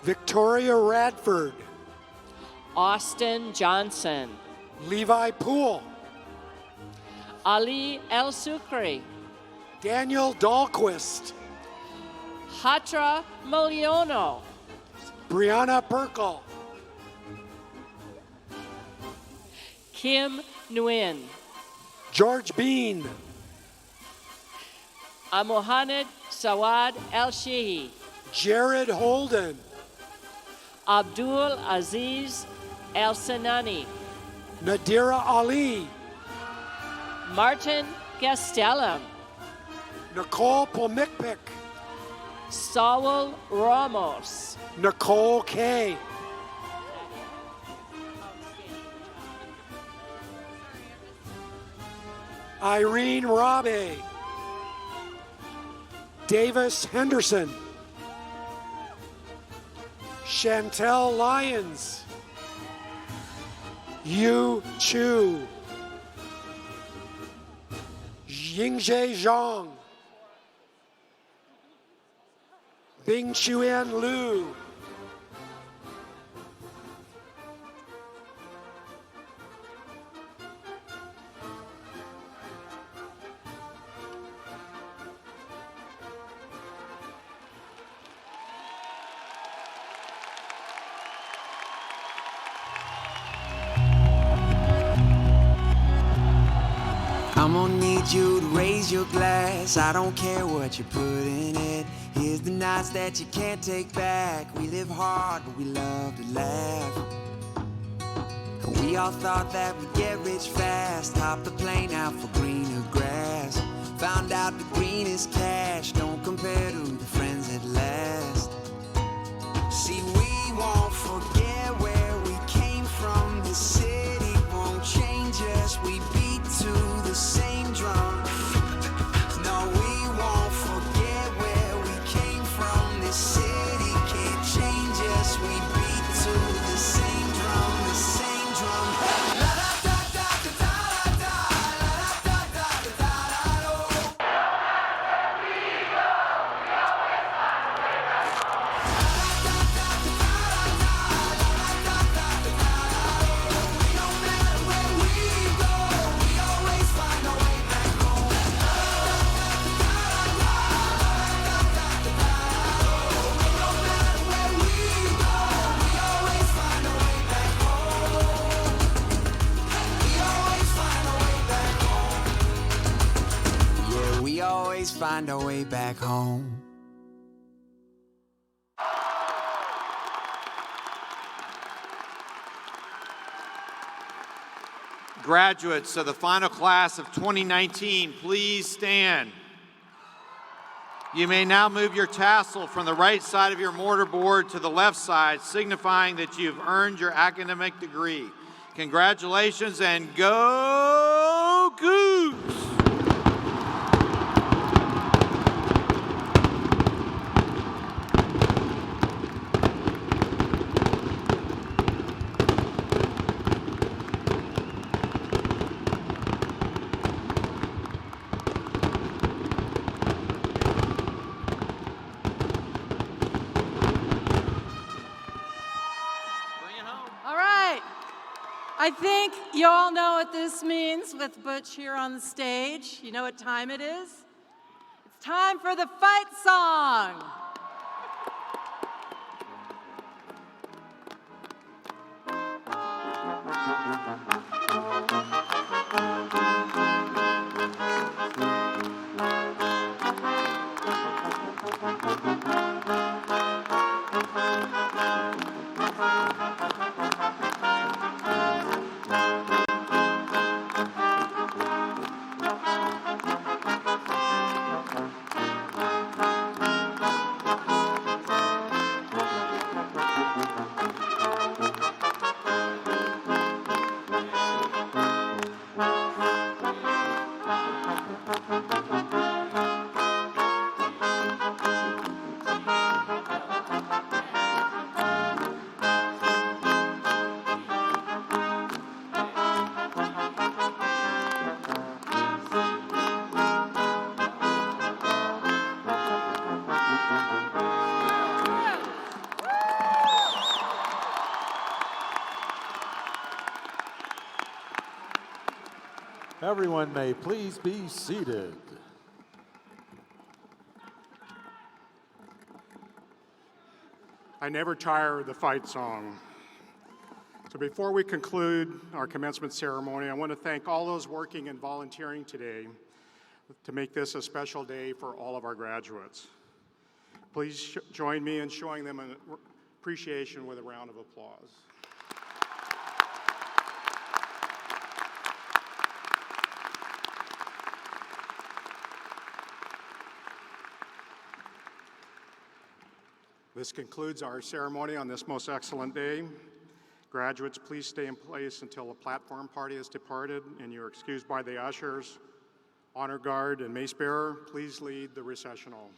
Victoria Radford. Austin Johnson. Levi Poole. Ali El Sukri. Daniel Dahlquist. Hatra Muliono. Brianna Perkle. Kim Nguyen. George Bean. Mohamed Sawad El Shehi. Jared Holden. Abdul Aziz El Sinani. Nadira Ali. Martin Gastelum. Nicole Pomikpik. Saul Ramos. Nicole Kay. Irene Rabe. Davis Henderson. Chantel Lyons. Yu Chu. Yingzhe Zhang. Bing Chuan Liu. I'm gonna need you to raise your glass. I don't care what you put in it. Here's the nights that you can't take back. We live hard, but we love to laugh. We all thought that we'd get rich fast. Hopped the plane out for greener grass. Found out the greenest cash don't compare to the friends at last. See, we won't forget where we came from. The city won't change us. We beat to the same drum. No, we won't forget where we came from. This city can't change us. We beat to the same drum, the same drum. La da da da da da da, la da da da da da da. Yeah, we always find our way back home. Graduates of the final class of 2019, please stand. You may now move your tassel from the right side of your mortarboard to the left side, signifying that you've earned your academic degree. Congratulations and go Cougs! All right. I think you all know what this means with Butch here on the stage. You know what time it is? It's time for the fight song. Everyone may please be seated. I never tire of the fight song. So before we conclude our commencement ceremony, I want to thank all those working and volunteering today to make this a special day for all of our graduates. Please join me in showing them an appreciation with a round of applause. This concludes our ceremony on this most excellent day. Graduates, please stay in place until the platform party has departed and you're excused by the ushers. Honor Guard and Mace Bearer, please lead the recessional.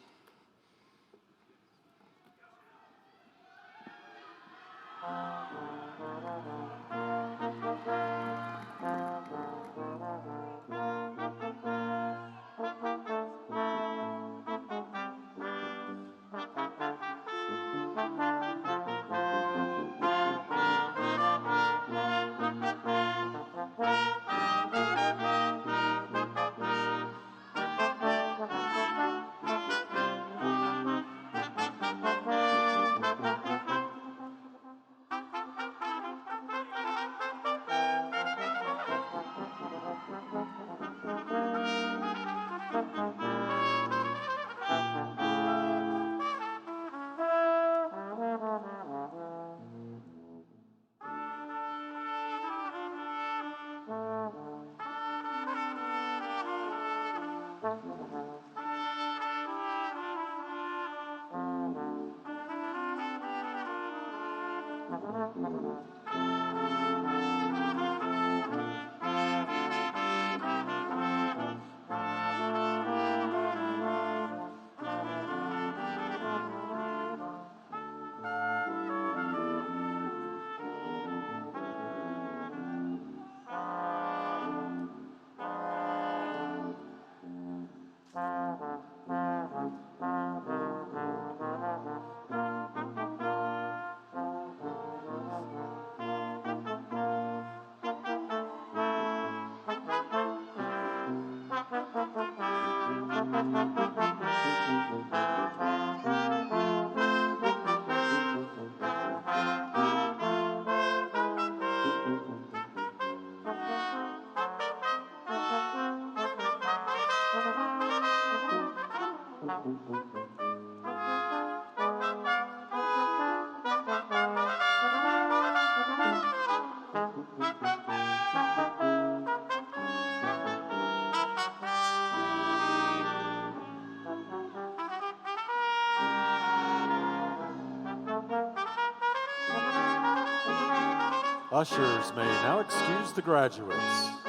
Ushers may now excuse the graduates.